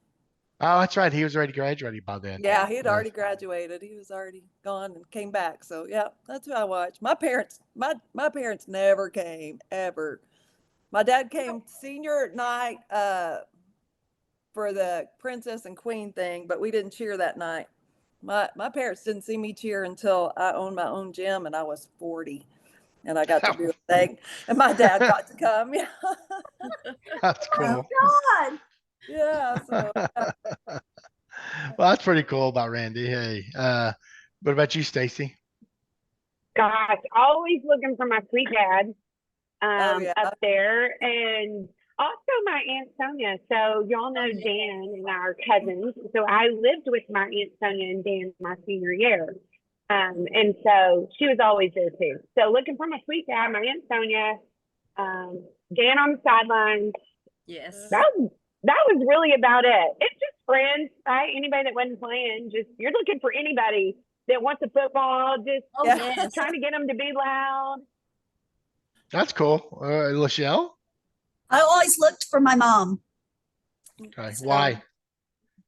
Oh, that's right. He was already graduating by then. Yeah, he had already graduated. He was already gone and came back. So yeah, that's who I watched. My parents never came ever. My dad came senior night for the princess and queen thing, but we didn't cheer that night. My parents didn't see me cheer until I owned my own gym and I was 40. And I got to do a thing. And my dad got to come. Yeah. That's cool. God. Yeah. So Well, that's pretty cool about Randy. Hey, what about you, Stacy? Gosh, always looking for my sweet dad Oh, yeah. up there. And also my Aunt Sonia. So y'all know yeah. Dan and our cousins. So I lived with my Aunt Sonia and Dan my senior year. And so she was always there too. So looking for my sweet dad, my Aunt Sonia, Dan on the sidelines. Yes. That was really about it. It's just friends, right? Anybody that wasn't playing, just you're looking for anybody that wants a football, just Oh, yes. trying to get them to be loud. That's cool. LaShell? I always looked for my mom. Okay. So, Why?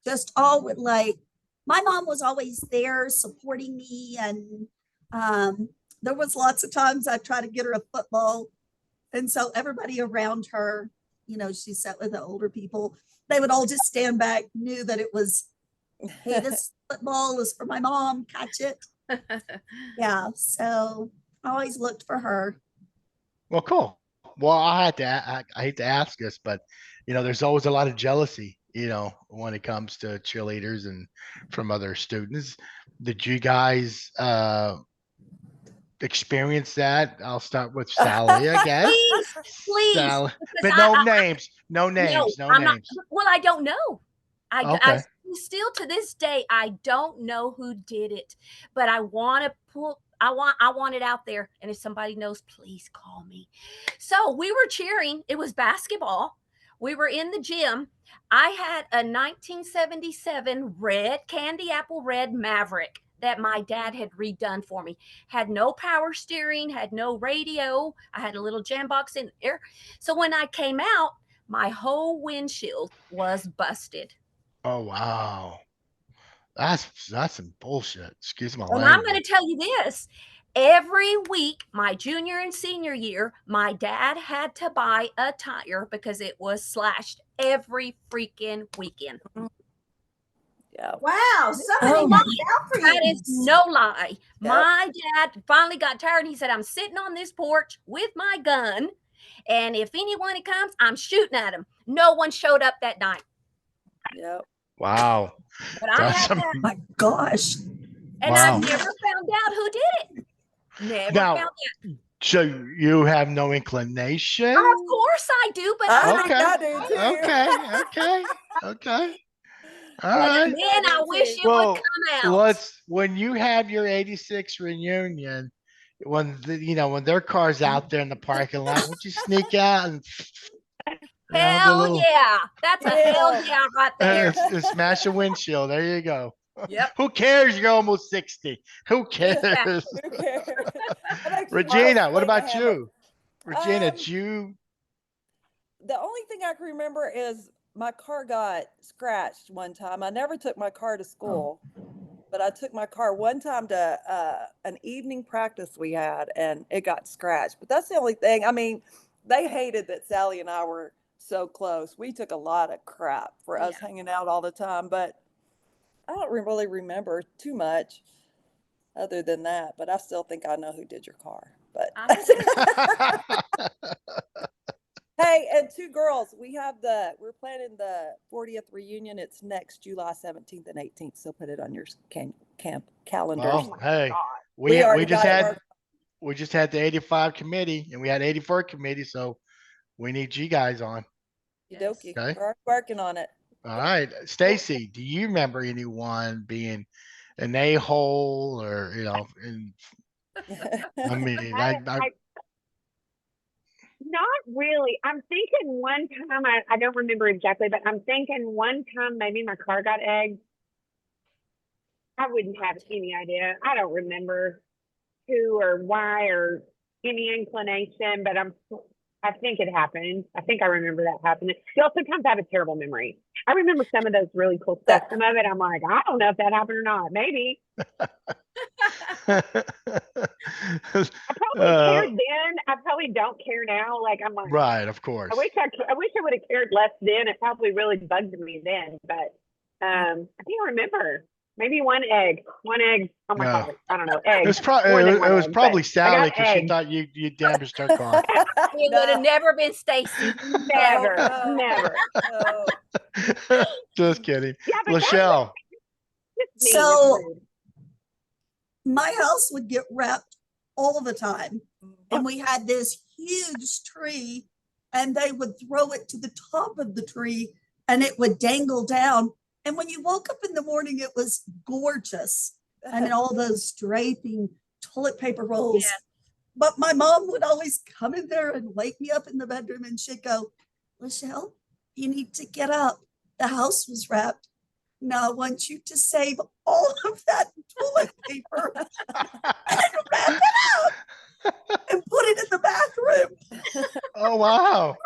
just all with like, my mom was always there supporting me. And there was lots of times I tried to get her a football. And so everybody around her, you know, she sat with the older people, they would all just stand back, knew that it was, hey, this football is for my mom, catch it. Yeah. So I always looked for her. Well, cool. Well, I hate to ask this, but there's always a lot of jealousy, when it comes to cheerleaders and from other students. Did you guys experience that? I'll start with Sally, I guess. Please. Sally. Because But no names. No names. No I'm not, names. well, I don't know. Okay. Still to this day, I don't know who did it, but I want to I want it out there. And if somebody knows, please call me. So we were cheering. It was basketball. We were in the gym. I had a 1977 red candy apple red Maverick that my dad had redone for me. Had no power steering, had no radio. I had a little jam box in there. So when I came out, my whole windshield was busted. Oh, wow. That's some bullshit. Excuse my And I'm going language. to tell you this. Every week, my junior and senior year, my dad had to buy a tire because it was slashed every freaking weekend. Yeah. Wow, somebody Oh looked my out for That you. is no lie. Yep. My dad finally got tired and he said, I'm sitting on this porch with my gun, and if anyone comes, I'm shooting at him. No one showed up that night. Yep. Wow. But I That's had some, that, my gosh. and wow. I've never found out who did it. Never Now, found out. So you have no inclination? Of course I do, but I Okay. think I do too. Okay. All but right. man, I wish it would Well, come out. when you have your 86 reunion, when their car's out there in the parking lot, would you sneak out and the Hell little yeah. That's a hell Yeah. yeah right there. and smash a windshield? There you go. Yep. Who cares? You're almost 60. Who cares? Who cares? That makes me Regina, just what like a about hammer. you? Regina, did you? The only thing I can remember is my car got scratched one time. I never took my car to school, but I took my car one time to an evening practice we had, and it got scratched. But that's the only thing. I mean, they hated that Sally and I were so close. We took a lot of crap for us hanging out all the time, but I don't really remember too much other than that. But I still think I know who did your car. But hey, and two girls, we're planning the 40th reunion. It's next July 17th and 18th. So put it on your camp calendars. Well, hey, We already just got it had worked. we just had the 85 committee and we had 84 committee, so we need you guys on. Okey-dokey. Okay. We're working on it. All right. Stacy, do you remember anyone being an a-hole or I mean, Not really. I'm thinking one time, I don't remember exactly, but I'm thinking one time maybe my car got egged. I wouldn't have any idea. I don't remember who or why or any inclination, but I think it happened. I think I remember that happening. Y'all, sometimes I have a terrible memory. I remember some of those really cool stuff. Some of it, I'm like, I don't know if that happened or not. Maybe. I probably cared then. I probably don't care now. Like, I'm like, right, of course. I wish I would have cared less then. It probably really bugged me then, but I can't remember. Maybe one egg. Oh my God. I don't know. Egg. It was probably Sally because she thought you damaged her car. It would have never been Stacy. Never. No. Never. No. Just kidding. Yeah, but LaShell. Just me, So- it's rude. My house would get wrapped all the time. And we had this huge tree and they would throw it to the top of the tree and it would dangle down. And when you woke up in the morning, it was gorgeous. I mean, all those draping toilet paper rolls. Yeah. But my mom would always come in there and wake me up in the bedroom and she'd go, LaShell, you need to get up. The house was wrapped. Now I want you to save all of that toilet paper and wrap it up and put it in the bathroom. Oh, wow.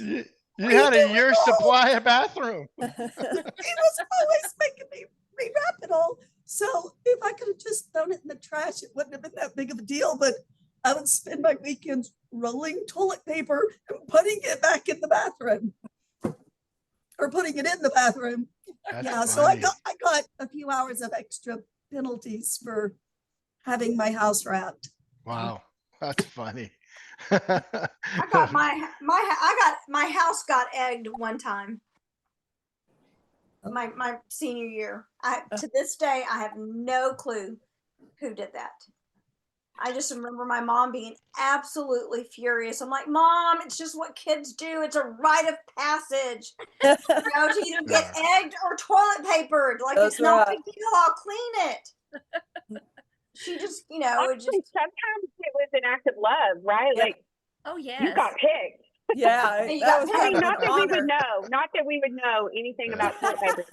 You, you had a year's supply of bathroom. He was always making me rewrap it all. So if I could have just thrown it in the trash, it wouldn't have been that big of a deal. But I would spend my weekends rolling toilet paper and putting it back in the bathroom. Or putting it in the bathroom. That's Yeah, so I funny. got a few hours of extra penalties for having my house wrapped. Wow, that's funny. I got my house got egged one time. My senior year. To this day I have no clue who did that. I just remember my mom being absolutely furious. I'm like, Mom, it's just what kids do. It's a rite of passage. You know, to either get egged or toilet papered. Like, That's it's not a right. big deal. I'll clean it. She just, you know, it Honestly, just sometimes it was an act of love, right? Yeah. Like Oh, yes. you got picked. Yeah, You that got was paid. I kind mean, of not an that we honor. would know, not that we would know anything about toilet paper,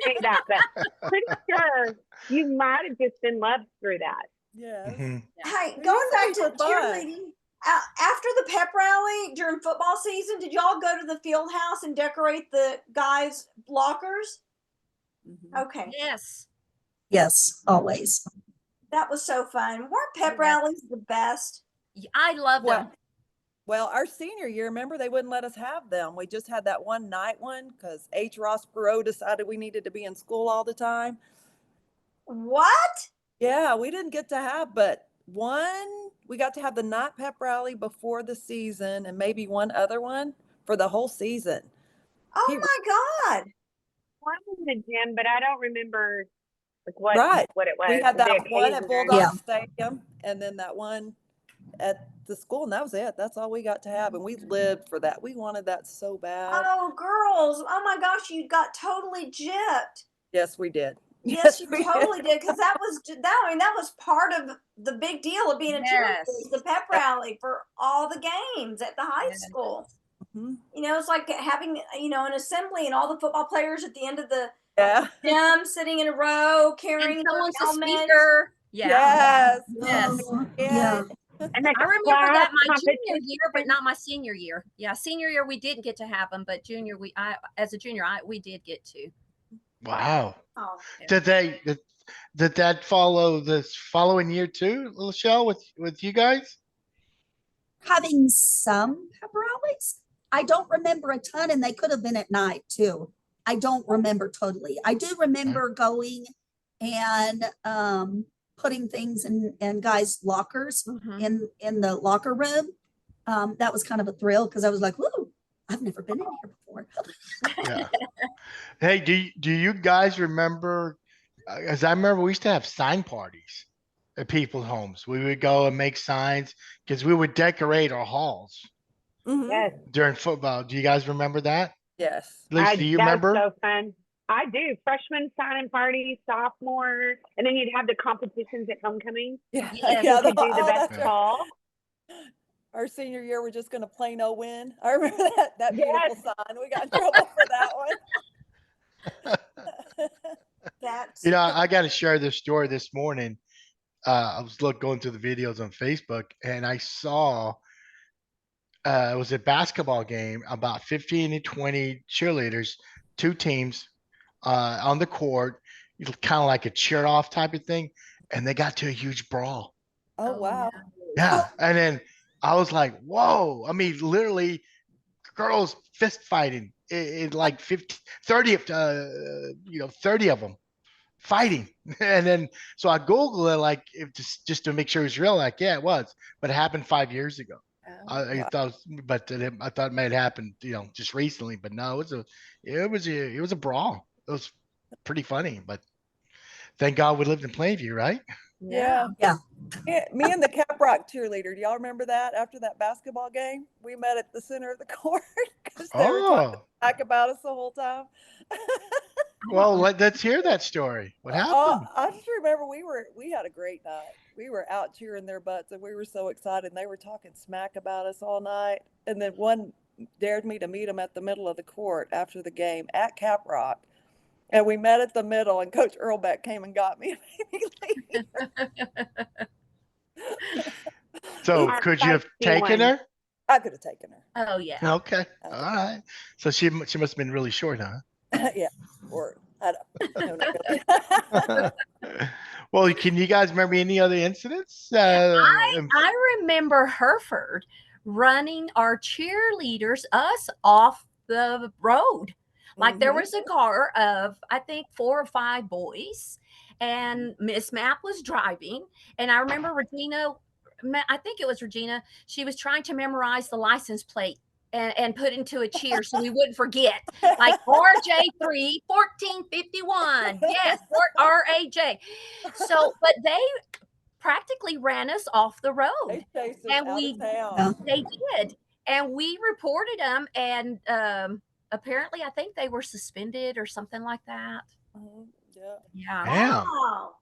any of that, but pretty sure you might have just been loved through that. Yes. Mhm. Hey, It going used to back be to for fun. cheerleading, after the pep rally during football season, did y'all go to the field house and decorate the guys' lockers? Mhm. Okay, Yes. Yes, always. that was so fun. Weren't pep Yeah. rallies the best? I love them. Well, our senior year, remember, they wouldn't let us have them. We just had that one night one because H. Ross Perot decided we needed to be in school all the time. What? Yeah, we didn't get to have, but we got to have the night pep rally before the season and maybe one other one for the whole season. Oh He- my God. One was in the gym, but I don't remember like what Right. it was. We had the that one at occasion or Bulldog Yeah. Stadium and then that one at the school, and that was it. That's all we got to have. And we lived for that. We wanted that so bad. Oh, girls. Oh my gosh, you got totally gypped. Yes, we did. Yes, you we totally did. Because that was that was part of the big deal of being a cheerleader, Yes. was the pep rally for all the games at the high Yes. school. Mhm. You know, it's like having, you know, an assembly and all the football players at the end of the Yeah. gym sitting in a row carrying And their someone's a helmets. speaker. Yeah. Yes. Yes. Yeah. And the I remember class that my junior competition. year, but not my senior year. Yeah, senior year we didn't get to have them, but junior as a junior we did get to. Wow. Oh, Did that follow this following year too, LaShell, with you guys? Having some pep rallies. I don't remember a ton, and they could have been at night too. I don't remember totally. I do remember going and putting things in guys' lockers Mhm. in the locker room. That was kind of a thrill because I was like, "Whoa, I've never been in here before." Yeah. Hey, do you guys remember? As I remember, we used to have sign parties at people's homes. We would go and make signs because we would decorate our halls Mhm. Yes. during football. Do you guys remember that? Yes. Lisa, do you That remember? was so fun. I do. Freshman signing party, sophomore, and then you'd have the competitions at homecoming. Yeah. Yes. Yeah. Who could do the oh, best that's right. call? Our senior year, we're just going to plain old win. I remember that beautiful Yes. sign. We got in trouble for that one. that's You know, I got to share this story this morning. I was going through the videos on Facebook, and I saw it was a basketball game, about 15 to 20 cheerleaders, two teams on the court, kind of like a cheer off type of thing, and they got to a huge brawl. Oh, wow. Yeah, and then I was like, "Whoa!" I mean, literally, girls fist fighting in like 50, 30 of 30 of them fighting. And then so I Googled it, like, if just to make sure it's real. Like, yeah, it was, but it happened 5 years ago. I Wow. thought, but I thought it might happen, just recently. But no, it was a brawl. It was pretty funny, but thank God we lived in Plainview, right? Yeah. Yeah. Me and the Cap Rock cheerleader. Do y'all remember that? After that basketball game, we met at the center of the court because they were talking Oh, back about us the whole time. well, let's hear that story. What happened? I just remember we had a great night. We were out cheering their butts, and we were so excited. And they were talking smack about us all night. And then one dared me to meet them at the middle of the court after the game at Cap Rock. And we met at the middle, and Coach Earlbeck came and got me and made me leave. So Our could you have feisty taken one. her? I could have taken her. Oh yeah. Okay. All right. So she must have been really short, huh? Yeah. Or I don't know. Not really. Well, can you guys remember any other incidents? I remember Hereford running our cheerleaders us off the road. Like there was a car of I think 4 or 5 boys, and Miss Mapp was driving, and I remember Regina. I think it was Regina. She was trying to memorize the license plate and put into a cheer so we wouldn't forget. Like RJ3 1451. Yes, RAJ. So, but they practically ran us off the road. They chased us And out we of town. they did. And we reported them, and apparently I think they were suspended or something like that. Yeah. Yeah. Damn. Wow.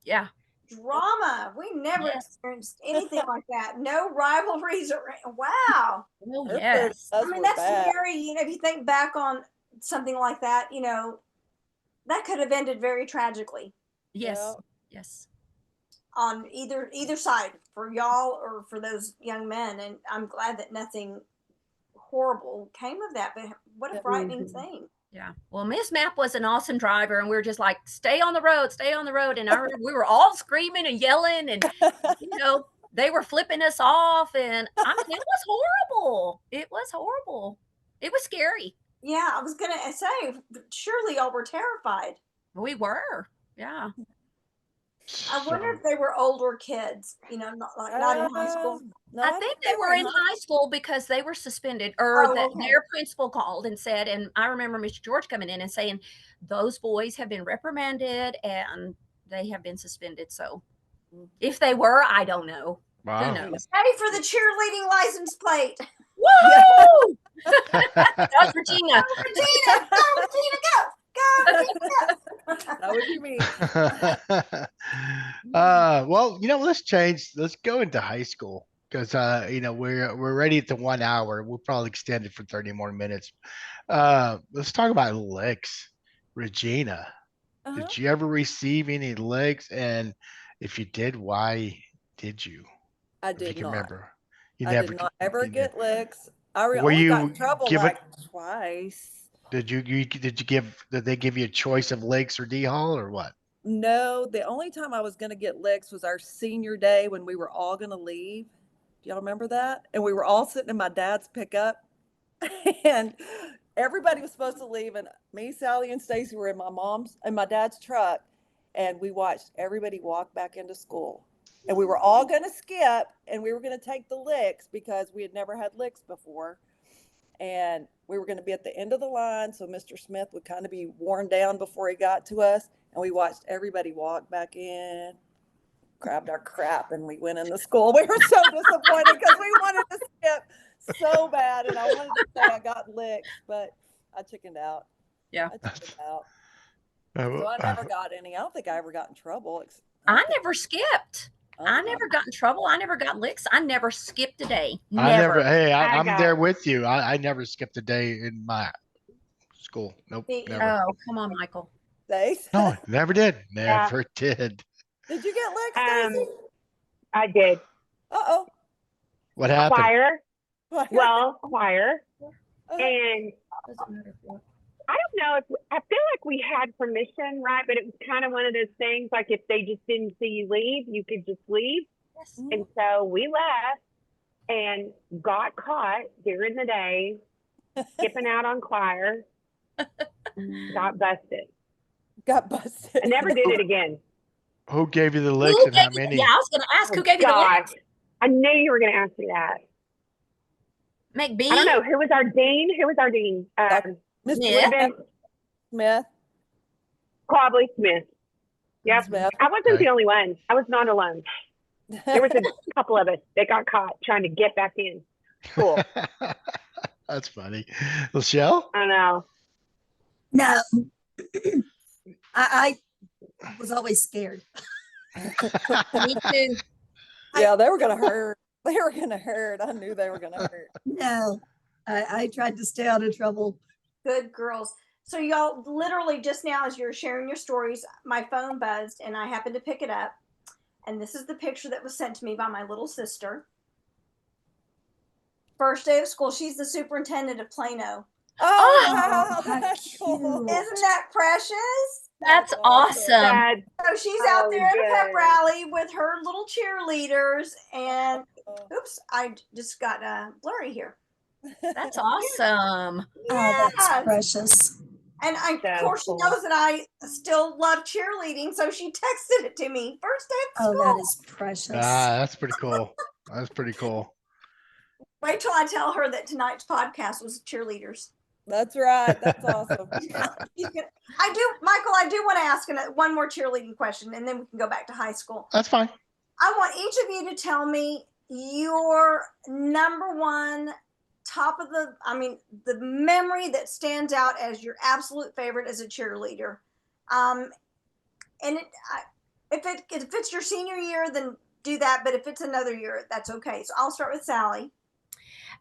Yeah. Drama. We never Yes. experienced anything like that. No rivalries or wow. Oh Hereford, yes. I us mean, were that's bad. scary. You know, if you think back on something like that, you know, that could have ended very tragically Yes. Yeah. Yes. on either side for y'all or for those young men. And I'm glad that nothing horrible came of that. But what a Yeah. frightening thing. Yeah. Well, Miss Mapp was an awesome driver, and we were just like, stay on the road, stay on the road. And I remember we were all screaming and yelling, and they were flipping us off. And I mean, it was horrible. It was horrible. It was scary. Yeah, I was gonna say, surely y'all were terrified. We were. Yeah. I wonder if they were older kids, you know, not in high school. No, I think they were in high school because they were suspended, or Oh, okay. their principal called and said, and I remember Mr. George coming in and saying, those boys have been reprimanded and they have been suspended. So if they were, I don't know. Wow. Who knows? Pay for the cheerleading license plate. Woo! That's Regina. Regina, go, Regina, go. Go, Regina, go. That would be me. Well, let's go into high school because we're ready at the 1 hour. We'll probably extend it for 30 more minutes. Let's talk about licks. Regina, did you ever receive any licks? And if you did, why did you? I If you did can not. remember. You I never did not ever you get licks. I Were only got you in trouble given- like twice. Did they give you a choice of licks or D-Hall or what? No, the only time I was going to get licks was our senior day when we were all going to leave. Do y'all remember that? And we were all sitting in my dad's pickup, and everybody was supposed to leave, and me, Sally, and Stacy were in my dad's truck, and we watched everybody walk back into school. And we were all going to skip, and we were going to take the licks because we had never had licks before. And we were going to be at the end of the line, so Mr. Smith would kind of be worn down before he got to us. And we watched everybody walk back in, grabbed our crap, and we went in the school. We were so disappointed because we wanted to skip so bad, and I wanted to say I got licks, but I chickened out. Yeah. I chickened out. So I never got any. I don't think I ever got in trouble. I never skipped. I never got in trouble. I never got licks. I never skipped a day. Never. I'm there with you. I never skipped a day in my school. Nope, never. Oh, come on, Michael. No, never did. Never did. Did you get licks, Stacy? I did. Uh-oh. What happened? Choir. And I don't know if I feel like we had permission, right? But it was kind of one of those things like if they just didn't see you leave, you could just leave. Yes. And so we left and got caught during the day, skipping out on choir. Got busted. Got busted. I never did it again. Who gave you the licks and how many? Yeah, I was going to ask who gave you the licks. I knew you were going to ask me that. McBee? I don't know. Who was our dean? Mr. Smith. Smith. Probably Smith. Yep. Smith. I wasn't Okay. the only one. I was not alone. There was a couple of us that got caught trying to get back in. Cool. That's funny. LaShell? I know. No, I was always scared. Me too. Yeah, they were gonna hurt. They were gonna hurt. I knew they were gonna hurt. No, I tried to stay out of trouble. Good girls. So y'all, literally just now as you're sharing your stories, my phone buzzed and I happened to pick it up. And this is the picture that was sent to me by my little sister. First day of school. She's the superintendent of Plano. Oh, Oh, wow, how that's cool. cute. Isn't that precious? that's awesome. That, So she's out there at a pep good. rally with her little cheerleaders. And Oh, oops, I just got blurry here. That's awesome. Oh, that's Yes. precious. And of So course, cool. she knows that I still love cheerleading, so she texted it to me first day of Oh, school. that is precious. That's pretty cool. That's pretty cool. Wait till I tell her that tonight's podcast was cheerleaders. That's right. That's awesome. Michael, I do want to ask one more cheerleading question, and then we can go back to high school. That's fine. I want each of you to tell me your number one the memory that stands out as your absolute favorite as a cheerleader. And if it's your senior year, then do that. But if it's another year, that's okay. So I'll start with Sally.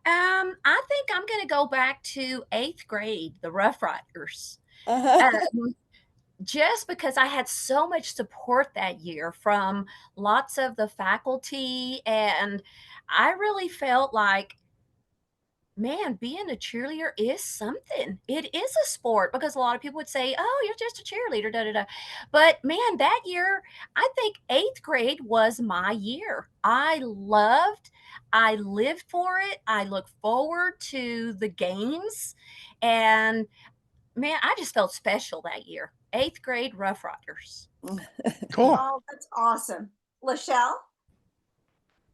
I think I'm going to go back to 8th grade, the Rough Riders. Just because I had so much support that year from lots of the faculty, and I really felt like, man, being a cheerleader is something. It is a sport, because a lot of people would say, oh, you're just a cheerleader, da da da. But man, that year, I think 8th grade was my year. I lived for it. I look forward to the games. And man, I just felt special that year. 8th grade Rough Riders. Cool. Oh, that's awesome. LaShell?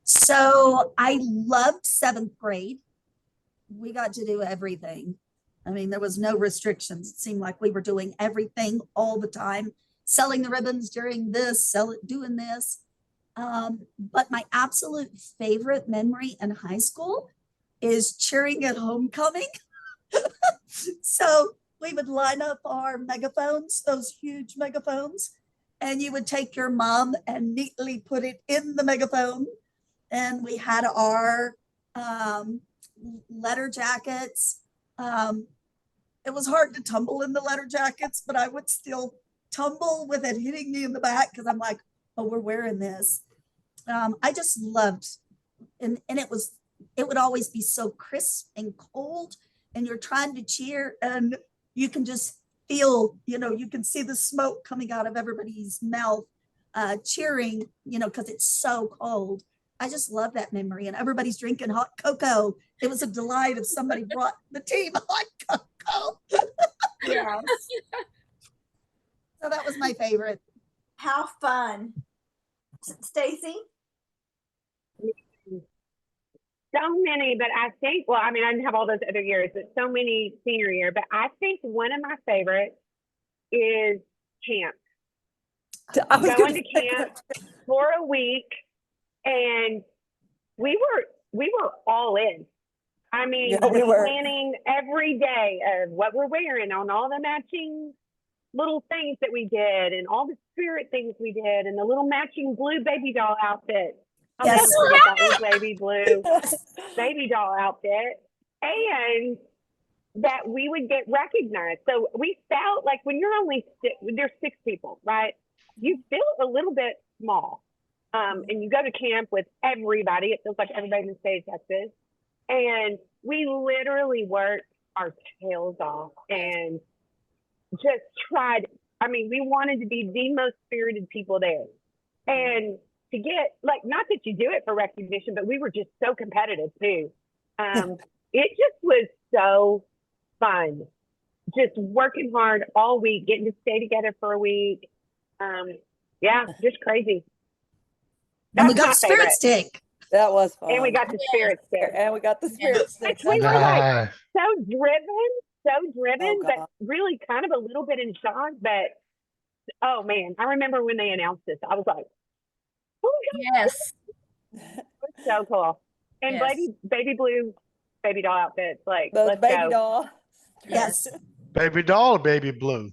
So I loved 7th grade. We got to do everything. I mean, there was no restrictions. It seemed like we were doing everything all the time, selling the ribbons during this, doing this. But my absolute favorite memory in high school is cheering at homecoming. So we would line up our megaphones, those huge megaphones, and you would take your mom and neatly put it in the megaphone. And we had our letter jackets. It was hard to tumble in the letter jackets, but I would still tumble with it hitting me in the back because I'm like, oh, we're wearing this. I just loved, and it would always be so crisp and cold, and you're trying to cheer, and you can just feel, you can see the smoke coming out of everybody's mouth, cheering, because it's so cold. I just love that memory, and everybody's drinking hot cocoa. It was a delight if somebody brought the team hot cocoa. Yes. So that was my favorite. How fun. Stacy? So many, but I think, I didn't have all those other years, but so many senior year. But I think one of my favorites is camp. Going to camp for a week, and we were all in. I mean, Yeah, we were planning every day of what we're wearing on all the matching little things that we did, and all the spirit things we did, and the little matching blue baby doll outfit. I'll Yes. never forget that little baby blue baby doll outfit, and that we would get recognized. So we felt like when you're there's 6 people, right? You feel a little bit small. And you go to camp with everybody. It feels like everybody in the state of Texas. And we literally worked our tails off and just tried. We wanted to be the most spirited people there. And to get, not that you do it for recognition, but we were just so competitive too. It just was so fun. Just working hard all week, getting to stay together for a week. Just crazy. And we got the spirit stick. That was fun. And we got the spirit stick. And we got the spirit stick. We were like so driven, Oh, but really kind of a little bit in shock. But Oh man, I remember when they announced this. I was like, oh my God, Yes. it's so cool. And Yes. baby blue baby doll outfits. Like, The let's baby go. doll. Yes. Baby doll or baby blue?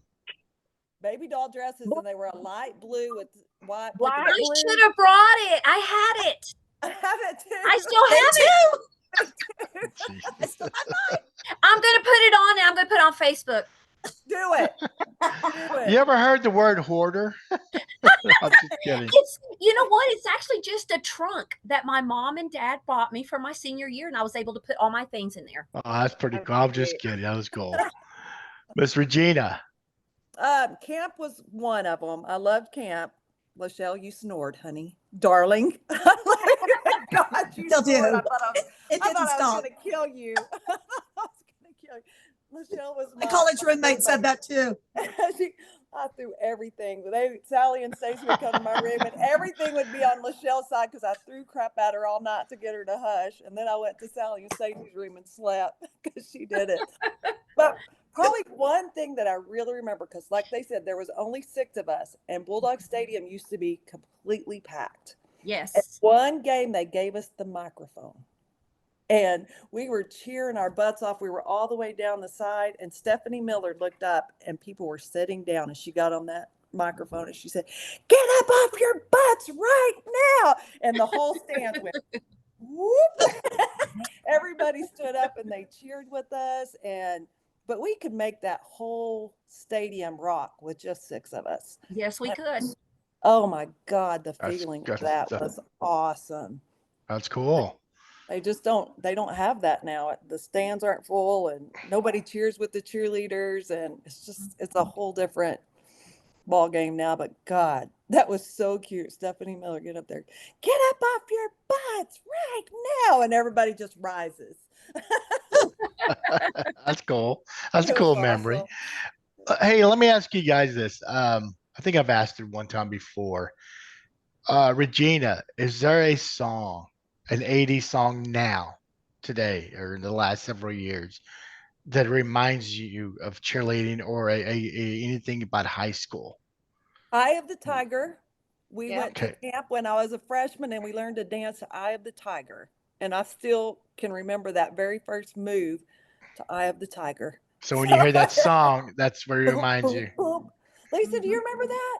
Baby doll dresses, and they were a light blue with white. Light I blue. should have brought it. I had it. I have it too. I still Me have it. too. Jeez. I still have mine. I'm gonna put it on. I'm gonna put it on Facebook. Do it. Do it. You ever heard the word hoarder? I'm just kidding. It's, you know what? It's actually just a trunk that my mom and dad bought me for my senior year, and I was able to put all my things in there. Oh, that's pretty That's cool. I'm just cute. kidding. That was cool. Miss Regina. Camp was one of them. I loved camp. LaShell, you snored, honey. Darling. God, you Still do. snored. I thought I It was didn't stop. going to kill you. I was going to kill you. LaShell was My college roommate said that too. I threw everything. Sally and Stacy would come to my room, and everything would be on LaShell's side because I threw crap at her all night to get her to hush. And then I went to Sally and Stacy's room and slept because she did it. But probably one thing that I really remember, because like they said, there was only 6 of us, and Bulldog Stadium used to be completely packed. At Yes. one game, they gave us the microphone. And we were cheering our butts off. We were all the way down the side, and Stephanie Miller looked up, and people were sitting down, and she got on that microphone and she said, "Get up off your butts right now." And the whole stand went whoop. Everybody stood up and they cheered with us. But we could make that whole stadium rock with just 6 of us. Yes, we could. Oh my God, the That's feeling good of that stuff. was awesome. That's cool. They don't have that now. The stands aren't full and nobody cheers with the cheerleaders, and it's a whole different ball game now. But God, that was so cute. Stephanie Miller, get up there, get up off your butts right now. And everybody just rises. That's cool. That's a It was cool memory. awesome. Hey, let me ask you guys this. I think I've asked it one time before. Regina, is there a song, an 80s song now, today, or in the last several years that reminds you of cheerleading or anything about high school? Eye of the Tiger. We Yeah. went to Okay. camp when I was a freshman, and we learned to dance Eye of the Tiger. And I still can remember that very first move to Eye of the Tiger. So when you hear that song, that's what it Boom, reminds boom, you. boom. Lisa, do you remember that?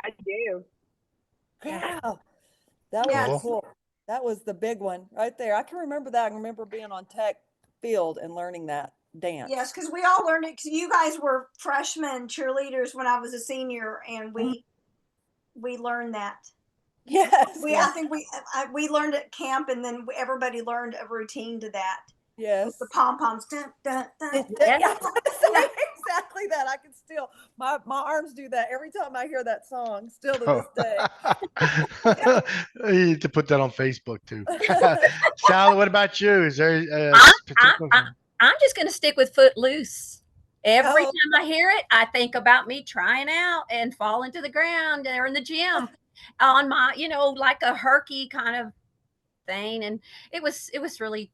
I do. Yeah. That was Yes. cool. That was the big one right there. I can remember that. I remember being on tech field and learning that dance. Yes, because we all learned it. Because you guys were freshmen cheerleaders when I was a senior, and we learned that. Yes. I think we learned at camp, and then everybody learned a routine to that. Yes. The pom poms. Dun, dun, dun. Yeah, exactly that. I can still my arms do that every time I hear that song. Still to this day. You need to put that on Facebook too. Sally, what about you? Is there a particular? I'm just going to stick with Footloose. Every Oh. time I hear it, I think about me trying out and falling to the ground there in the gym on my, like a herky kind of thing. And it was really,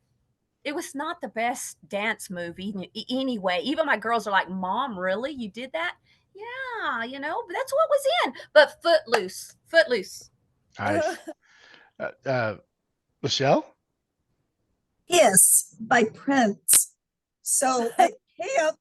it was not the best dance movie anyway. Even my girls are like, "Mom, really? You did that?" Yeah, but that's what was in. But Footloose. Nice. LaShell? Yes, by Prince. So at camp,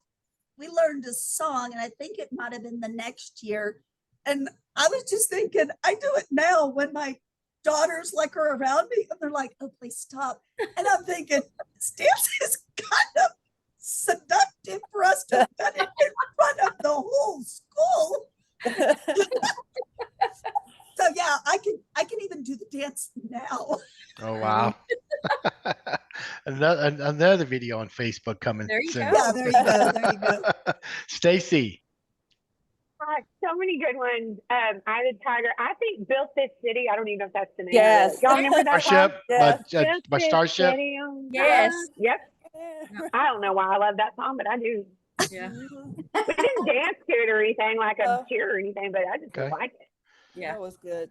we learned a song, and I think it might have been the next year. And I was just thinking, I do it now when my daughters like are around me, and they're like, "Oh, please stop." And I'm thinking, this dance is kind of seductive for us to have done it in front of the whole school. So yeah, I can even do the dance now. Oh wow. another video on Facebook coming There you soon. go. Yeah, there you go. There you go. Stacy. So many good ones. Eye of the Tiger. I think Built This City. I don't even know if that's the name. Yes. Of it. Y'all remember that song? Starship. Yes. Built By This Starship. City on Yes. fire. Yep. I don't know why I love that song, but I do. Yeah. We didn't dance to it or anything like a cheer or anything, but I just Okay. like it. Yeah. That was good.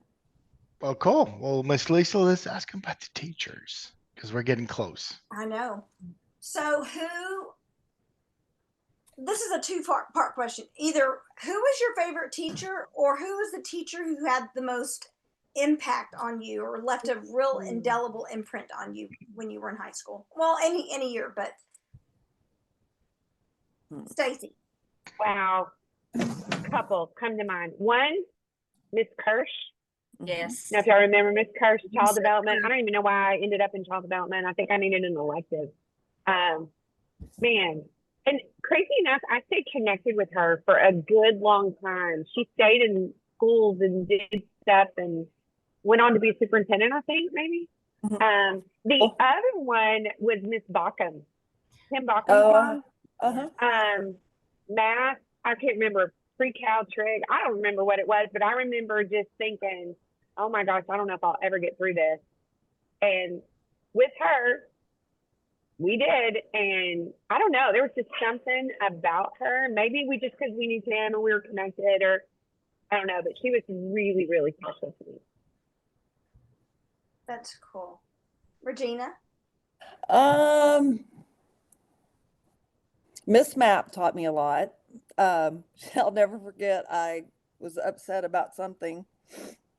Well, cool. Well, Miss Lisa, let's ask them about the teachers because we're getting close. I know. So this is a two-part question. Either who was your favorite teacher, or who was the teacher who had the most impact on you or left a real indelible imprint on you when you were in high school? Well, any year, but Stacy. Wow. Couple come to mind. One, Miss Kirsch. Yes. Now, if y'all remember Miss Kirsch, child development. I don't even know why I ended up in child development. I think I needed an elective. Man, and crazy enough, I stayed connected with her for a good long time. She stayed in schools and did stuff and went on to be superintendent, I think, maybe. The other one was Miss Bauckham. Tim Bauckham. Math, I can't remember, pre-cal trig. I don't remember what it was, but I remember just thinking, oh my gosh, I don't know if I'll ever get through this. And with her, we did. And I don't know, there was just something about her. Maybe because we knew Tim and we were connected, or I don't know, but she was really, really special to me. That's cool. Regina? Miss Mapp taught me a lot. I'll never forget, I was upset about something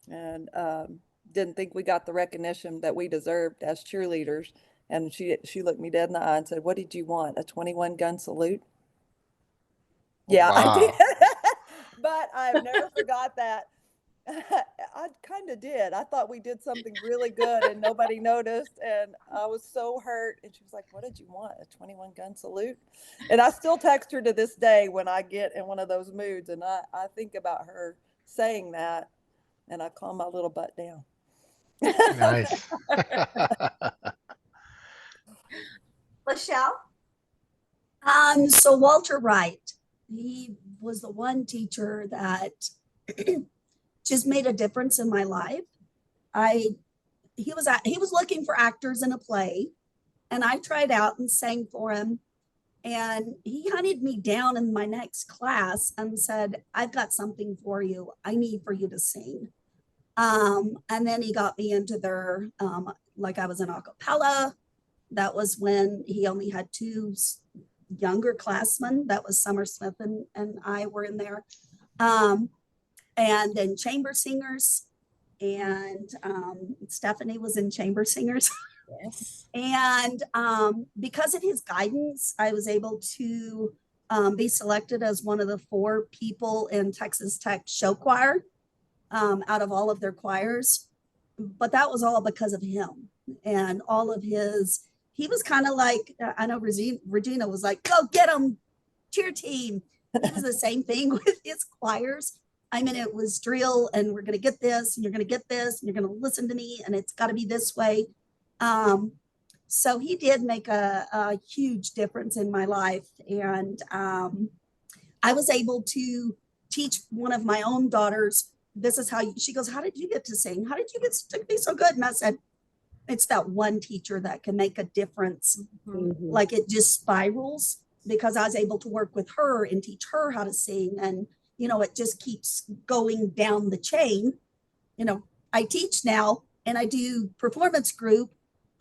and didn't think we got the recognition that we deserved as cheerleaders. And she looked me dead in the eye and said, "What did you want? A 21 gun salute?" Yeah, Wow. I did. But I've never forgot that. I kind of did. I thought we did something really good and nobody noticed. And I was so hurt. And she was like, "What did you want? A 21 gun salute?" And I still text her to this day when I get in one of those moods. And I think about her saying that and I calm my little butt down. Nice. LaShell? So Walter Wright, he was the one teacher that just made a difference in my life. He was looking for actors in a play, and I tried out and sang for him. And he hunted me down in my next class and said, "I've got something for you. I need for you to sing." And then he got me into their, like I was in a cappella. That was when he only had two younger classmen. That was Summer Smith and I were in there. And then chamber singers, and Stephanie was in chamber singers. Yes. And because of his guidance, I was able to be selected as one of the 4 people in Texas Tech show choir out of all of their choirs. But that was all because of him and all of his. He was kind of like, I know Regina was like, "Go get him, cheer team." It was the same thing with his choirs. I mean, it was drill, and we're going to get this, and you're going to get this, and you're going to listen to me, and it's got to be this way. So he did make a huge difference in my life. And I was able to teach one of my own daughters. This is how she goes, "How did you get to sing? How did you get to be so good?" And I said, it's that one teacher that can make a difference. Like it just spirals, because I was able to work with her and teach her how to sing. And, it just keeps going down the chain. I teach now and I do performance group.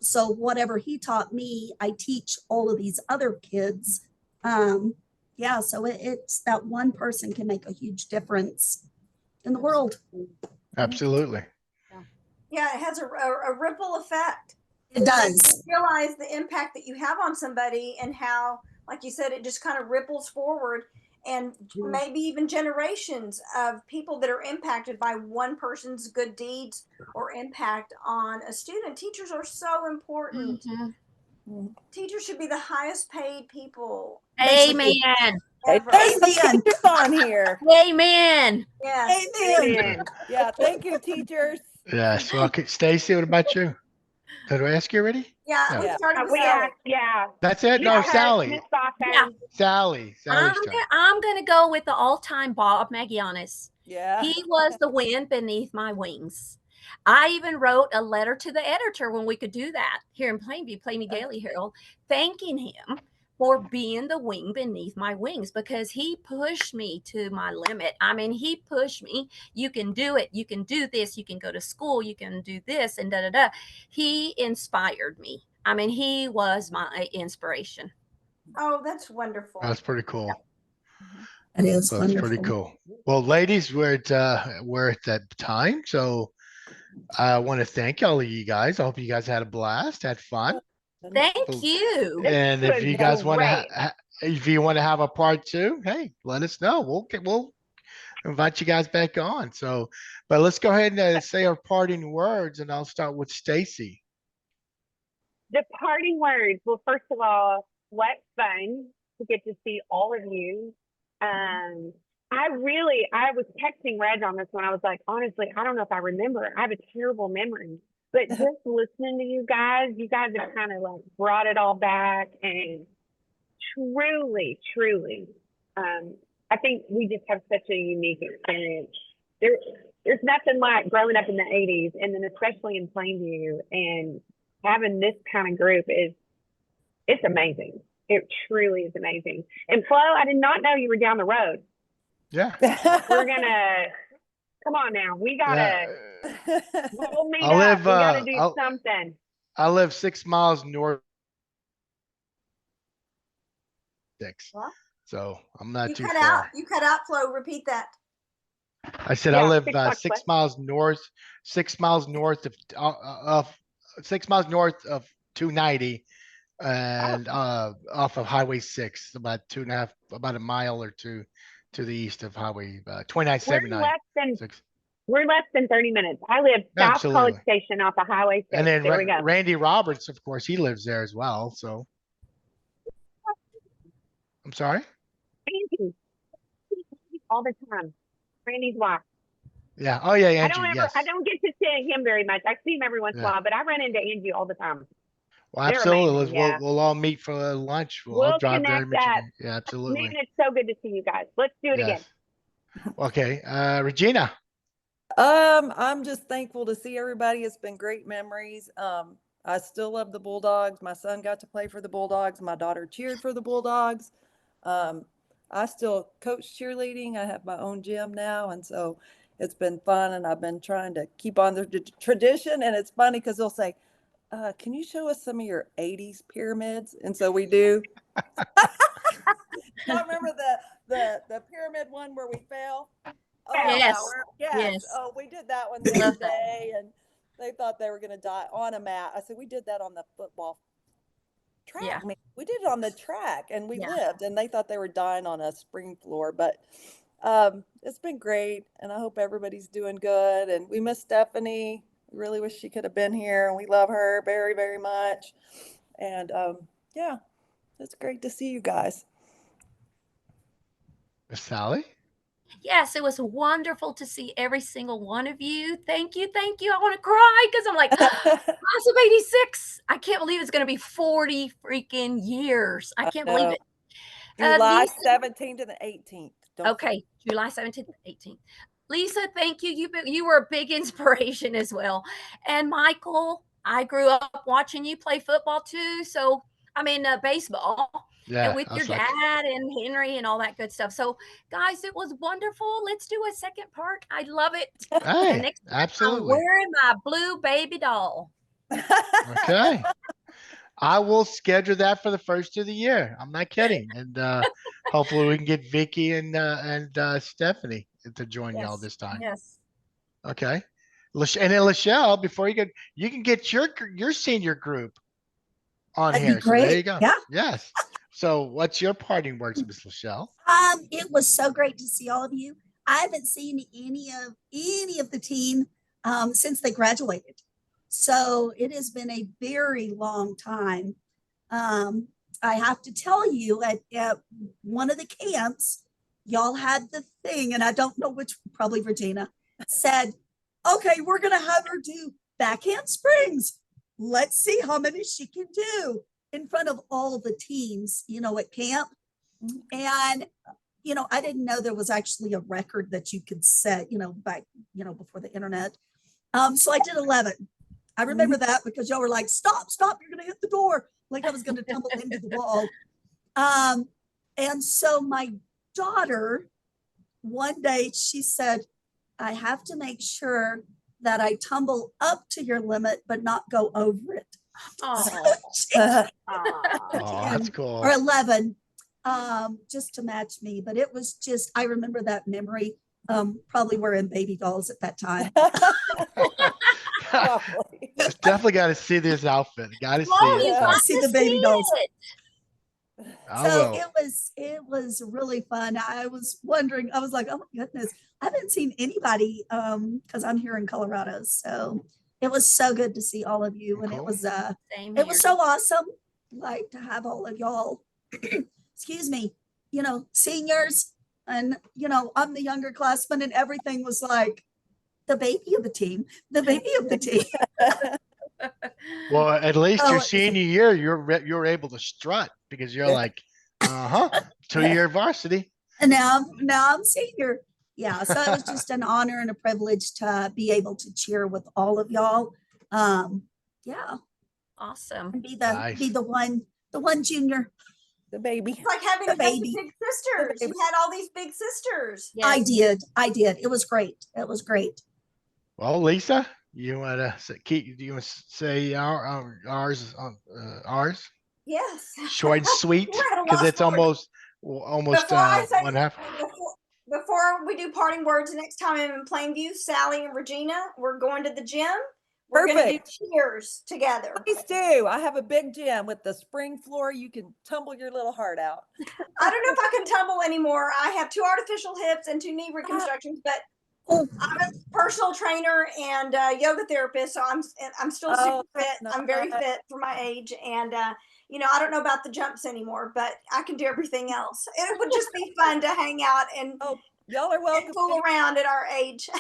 So whatever he taught me, I teach all of these other kids. So it's that one person can make a huge difference in the world. Absolutely. Yeah, it has a ripple effect. It does. You realize the impact that you have on somebody and how, like you said, it just kind of ripples forward, and maybe even generations of people that are impacted by one person's good deeds or impact on a student. Teachers are so important. Teachers should be the highest paid people. Amen. There's some teachers on here. Amen. Yes. Amen. Yeah, thank you, teachers. Yes. Well, Stacy, what about you? Did I ask you already? Yeah, we started with We Sally. asked, yeah. That's it? No, Miss Kirsch, Sally. Miss Bauckham. Yeah. Sally's turn. I'm going to go with the all-time Bob Magianis. Yeah. He was the wind beneath my wings. I even wrote a letter to the editor when we could do that here in Plainview, Plainview Daily Herald, thanking him for being the wing beneath my wings, because he pushed me to my limit. I mean, he pushed me. You can do it. You can do this. You can go to school. You can do this and da, da, da. He inspired me. I mean, he was my inspiration. Oh, that's wonderful. That's pretty cool. It is So it's pretty wonderful. cool. Well, ladies, we're at that time. So I want to thank all of you guys. I hope you guys had a blast, had fun. Thank you. And if you guys want great. to, if you want to have a part 2, hey, let us know. We'll invite you guys back on. So, but let's go ahead and say our parting words, and I'll start with Stacy. The parting words. Well, first of all, what fun to get to see all of you. I was texting Reg on this one. I was like, honestly, I don't know if I remember. I have a terrible memory. But just listening to you guys have kind of like brought it all back, and truly, I think we just have such a unique experience. There's nothing like growing up in the 80s, and then especially in Plainview, and having this kind of group it's amazing. It truly is amazing. And Flo, I did not know you were down the road. Yeah. We're gonna come on now. We gotta we'll meet I live, up. We gotta do something. I live 6 miles north. 6. What? So I'm not You too cut far. out. You cut out, Flo. Repeat that. I said Yeah, I live 6 blocks 6 west. miles north, 6 miles north of 6 miles north of 290, and off of Highway 6, about 2.5, about a mile or two to the east of Highway 2979. We're less than 30 minutes. I live South College Absolutely. Station off of Highway 6. And then There we go. Randy Roberts, of course, he lives there as well. So I'm sorry. Angie, all the time. Randy's wife. Yeah. Oh yeah, Angie. Yes. I don't get to see him very much. I see him every once in a Yeah. while, but I run into Angie all the time. Well, They're absolutely. amazing, yeah. We'll all meet for lunch. I'll We'll drive there and connect meet up. you. Yeah, absolutely. Man, it's so good to see you guys. Let's do it again. Okay. Regina. I'm just thankful to see everybody. It's been great memories. I still love the Bulldogs. My son got to play for the Bulldogs. My daughter cheered for the Bulldogs. I still coach cheerleading. I have my own gym now, and so it's been fun. And I've been trying to keep on the tradition. And it's funny because they'll say, "Can you show us some of your '80s pyramids?" And so we do. I remember the pyramid one where we fell. Oh, Yes. yes. Yes. Oh, we did that one the other day, and they thought they were going to die on a mat. I said, we did that on the football track. Yeah. I mean, we did it on the track, and we lived, and they thought they were dying on a spring floor. But it's been great, and I hope everybody's doing good. And we miss Stephanie. We really wish she could have been here, and we love her very, very much. And yeah, it's great to see you guys. Miss Sally. Yes, it was wonderful to see every single one of you. Thank you. Thank you. I want to cry because I'm like, class of 86. I can't believe it's going to be 40 freaking years. I can't believe it. July Lisa, 17th to the 18th. Okay, July 17th and 18th. Lisa, thank you. You were a big inspiration as well. And Michael, I grew up watching you play football too. So, I mean, baseball. Yeah. And with your dad and Henry and all that good stuff. So, guys, it was wonderful. Let's do a second part. I love it. Hey, and next absolutely. I'm wearing my blue baby doll. Okay. I will schedule that for the first of the year. I'm not kidding. And hopefully we can get Vicky and Stephanie to join y'all this time. Yes. Okay. And then LaShell, before you can get your senior group on That'd here. be great. So there you go. Yeah. Yes. So what's your parting words, Miss LaShell? It was so great to see all of you. I haven't seen any of the team since they graduated. So it has been a very long time. I have to tell you, at one of the camps, y'all had the thing, and I don't know which, probably Regina, said, okay, we're going to have her do backhand springs. Let's see how many she can do in front of all the teams, at camp. And, I didn't know there was actually a record that you could set, back, before the internet. So I did 11. I remember that because y'all were like, stop, you're going to hit the door. Like I was going to tumble into the wall. And so my daughter, one day she said, I have to make sure that I tumble up to your limit, but not go over it. Oh, that's cool. Or 11. just to match me. But it was just, I remember that memory. Probably wearing baby dolls at that time. Probably. Definitely got to see this outfit. Got to see Oh, it. you Yeah. got See to the baby see dolls. it. I So will. it was really fun. I was wondering, I was like, oh my goodness, I haven't seen anybody because I'm here in Colorado. So it was so good to see all of you. And Cool. Same it was here. so awesome, like to have all of y'all, excuse me, seniors. And I'm the younger classman, and everything was like the baby of the team, the baby of the team. Well, at least Oh, your it was senior year, you're able to strut because you're Yeah. like, 2-year varsity. And now I'm senior. Yeah, so it was just an honor and a privilege to be able to cheer with all of y'all. Yeah, Awesome. and be Nice. the one junior. The baby. It's like having The a bunch of baby. big sisters. You had all these big sisters. Yes. I did. It was great. It was great. Well, Lisa, you want to say ours? Yes. Short and sweet, We're at a because loss it's for words. almost Before I say, 1/2. before we do parting words, the next time I'm in Plainview, Sally and Regina, we're going to the gym. We're going to do cheers together. Please do. I have a big gym with the spring floor. You can tumble your little heart out. I don't know if I can tumble anymore. I have 2 artificial hips and 2 knee reconstructions, but I'm a personal trainer and yoga therapist, so I'm still super fit. I'm very fit for my age, and I don't know about the jumps anymore, but I can do everything else. It would just be fun to hang out and y'all are welcome. and fool around at our age.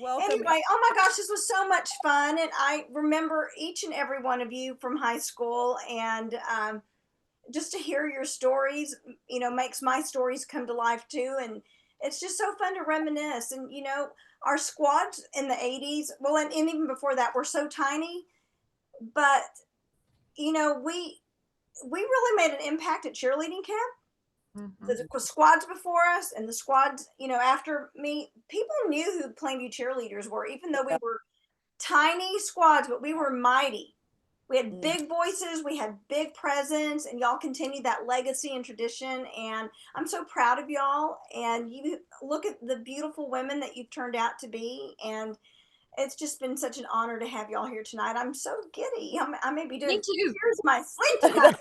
Welcome. Anyway, oh my gosh, this was so much fun, and I remember each and every one of you from high school, and just to hear your stories, makes my stories come to life too, and it's just so fun to reminisce. And our squads in the 80s, well, and even before that, were so tiny, but we really made an impact at cheerleading camp. Mhm. The squads before us and the squads, after me, people knew who Plainview Cheerleaders were, even though we were tiny squads, but we were mighty. We had big voices, we had big presence, and y'all continued that legacy and tradition. And I'm so proud of y'all. And you look at the beautiful women that you've turned out to be. And it's just been such an honor to have y'all here tonight. I'm so giddy. I may be doing Me too. tears in my sleep tonight.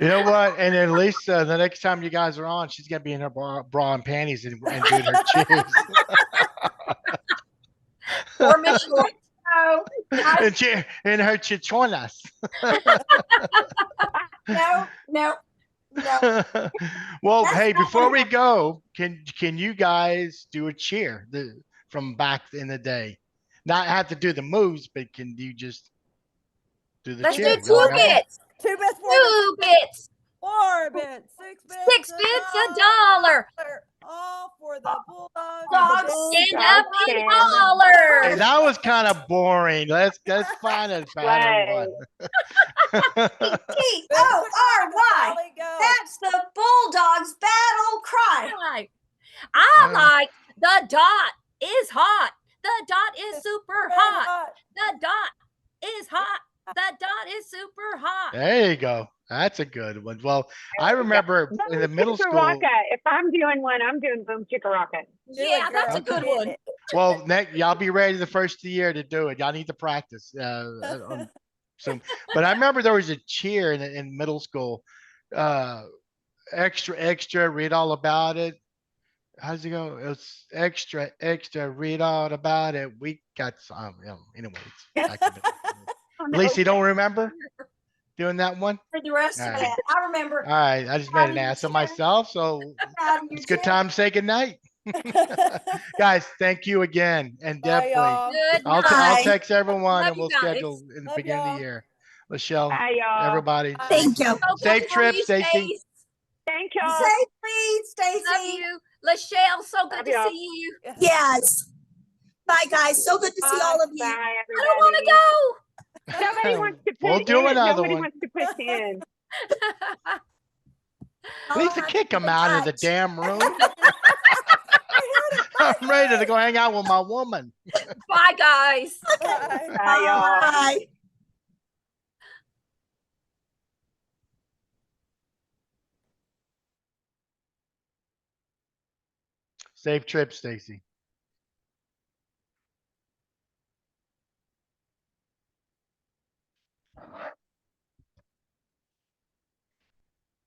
You know what? And then Lisa, the next time you guys are on, she's gonna be in her bra and panties and doing her cheers. Or Michelle. No, in her chichonas. no. Well, That's hey, not before gonna we happen. go, can you guys do a cheer from back in the day? Not have to do the moves, but can you just do the Let's cheer? do Y'all 2 got one? bits. 2 bits, 2 bits. 4 bits, 6 bits, 6 bits $1. all for the Bulldogs. Dogs. Stand up and Hey, holler. that was kind of boring. Let's find a better one. T-O-R-Y. Go. That's the Bulldogs battle cry. Right. I like the dot is hot. The dot is super hot. The dot is hot. The dot is super hot. There you go. That's a good one. Well, I remember in the middle school. If I'm doing one, I'm doing Boom Chicka Rocket. Yeah, that's a good one. Well, y'all be ready the first of the year to do it. Y'all need to practice. Soon. But I remember there was a cheer in middle school. Extra, read all about it. How does it go? It's extra, read all about it. We got some, anyways. Lisa, you don't remember doing that one? For the rest of that, I remember. All right, I just made an ass of myself, so it's a good time to say goodnight. Guys, thank you again, and definitely I'll text everyone and we'll schedule in the beginning of the year. LaShell, everybody, Thank you. safe trip, Stacy. Thank y'all. Safe please, Stacy. Love you, LaShell. So good to see you. Yes. Bye, guys. So good to see all of you. Bye, everybody. I don't want to go. Nobody wants to pitch We'll do in. another Nobody one. wants to pitch in. Lisa, kick him out of the damn room. I'm ready to go hang out with my woman. Bye, guys. Bye. Bye, y'all. Bye. Safe trip, Stacy.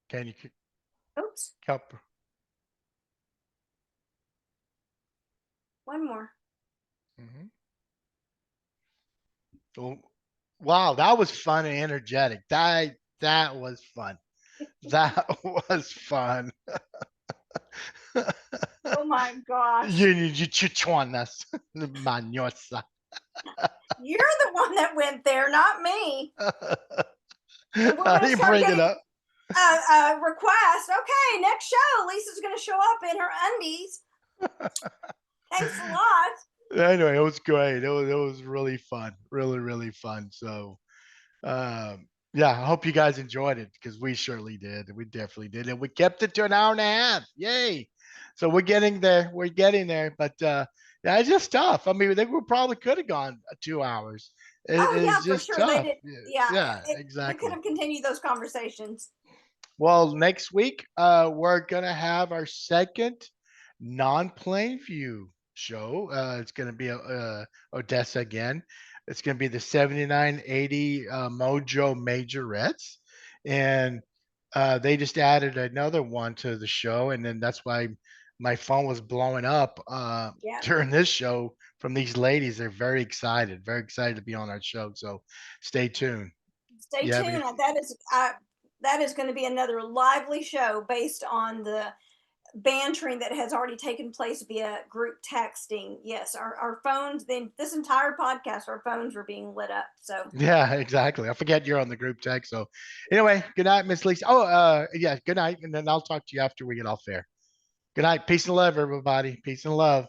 Can you Oops, help? one more. Oh, wow, that was fun and energetic. That was fun. That was fun. Oh my gosh. Chichuanas, mañosa. You're the one that went there, not me. And we're How going do to you start bring it getting up? a request. Okay, next show, Lisa's going to show up in her undies. Thanks a lot. Anyway, it was great. It was really fun. Really, really fun. So yeah, I hope you guys enjoyed it because we surely did. We definitely did. And we kept it to an hour and a half. Yay. So we're getting there. We're getting there. But yeah, it's just tough. I mean, they probably could have gone 2 hours. Oh yeah, It's for just sure. They tough. did. Yeah, Yeah, we could exactly. have continued those conversations. Well, next week, we're gonna have our second non-Plainview show. It's gonna be Odessa again. It's gonna be the 7980 Mojo Majorettes, and they just added another one to the show, and then that's why my phone was blowing up Yeah. during this show from these ladies. They're very excited to be on our show. So stay tuned. Stay Yeah, tuned. That is going to be another lively show based on the bantering that has already taken place via group texting. Yes, our phones, then this entire podcast, our phones were being lit up. So yeah, exactly. I forget you're on the group text. So anyway, good night, Miss Lisa. Oh, yeah, good night. And then I'll talk to you after we get off air. Good night. Peace and love, everybody. Peace and love.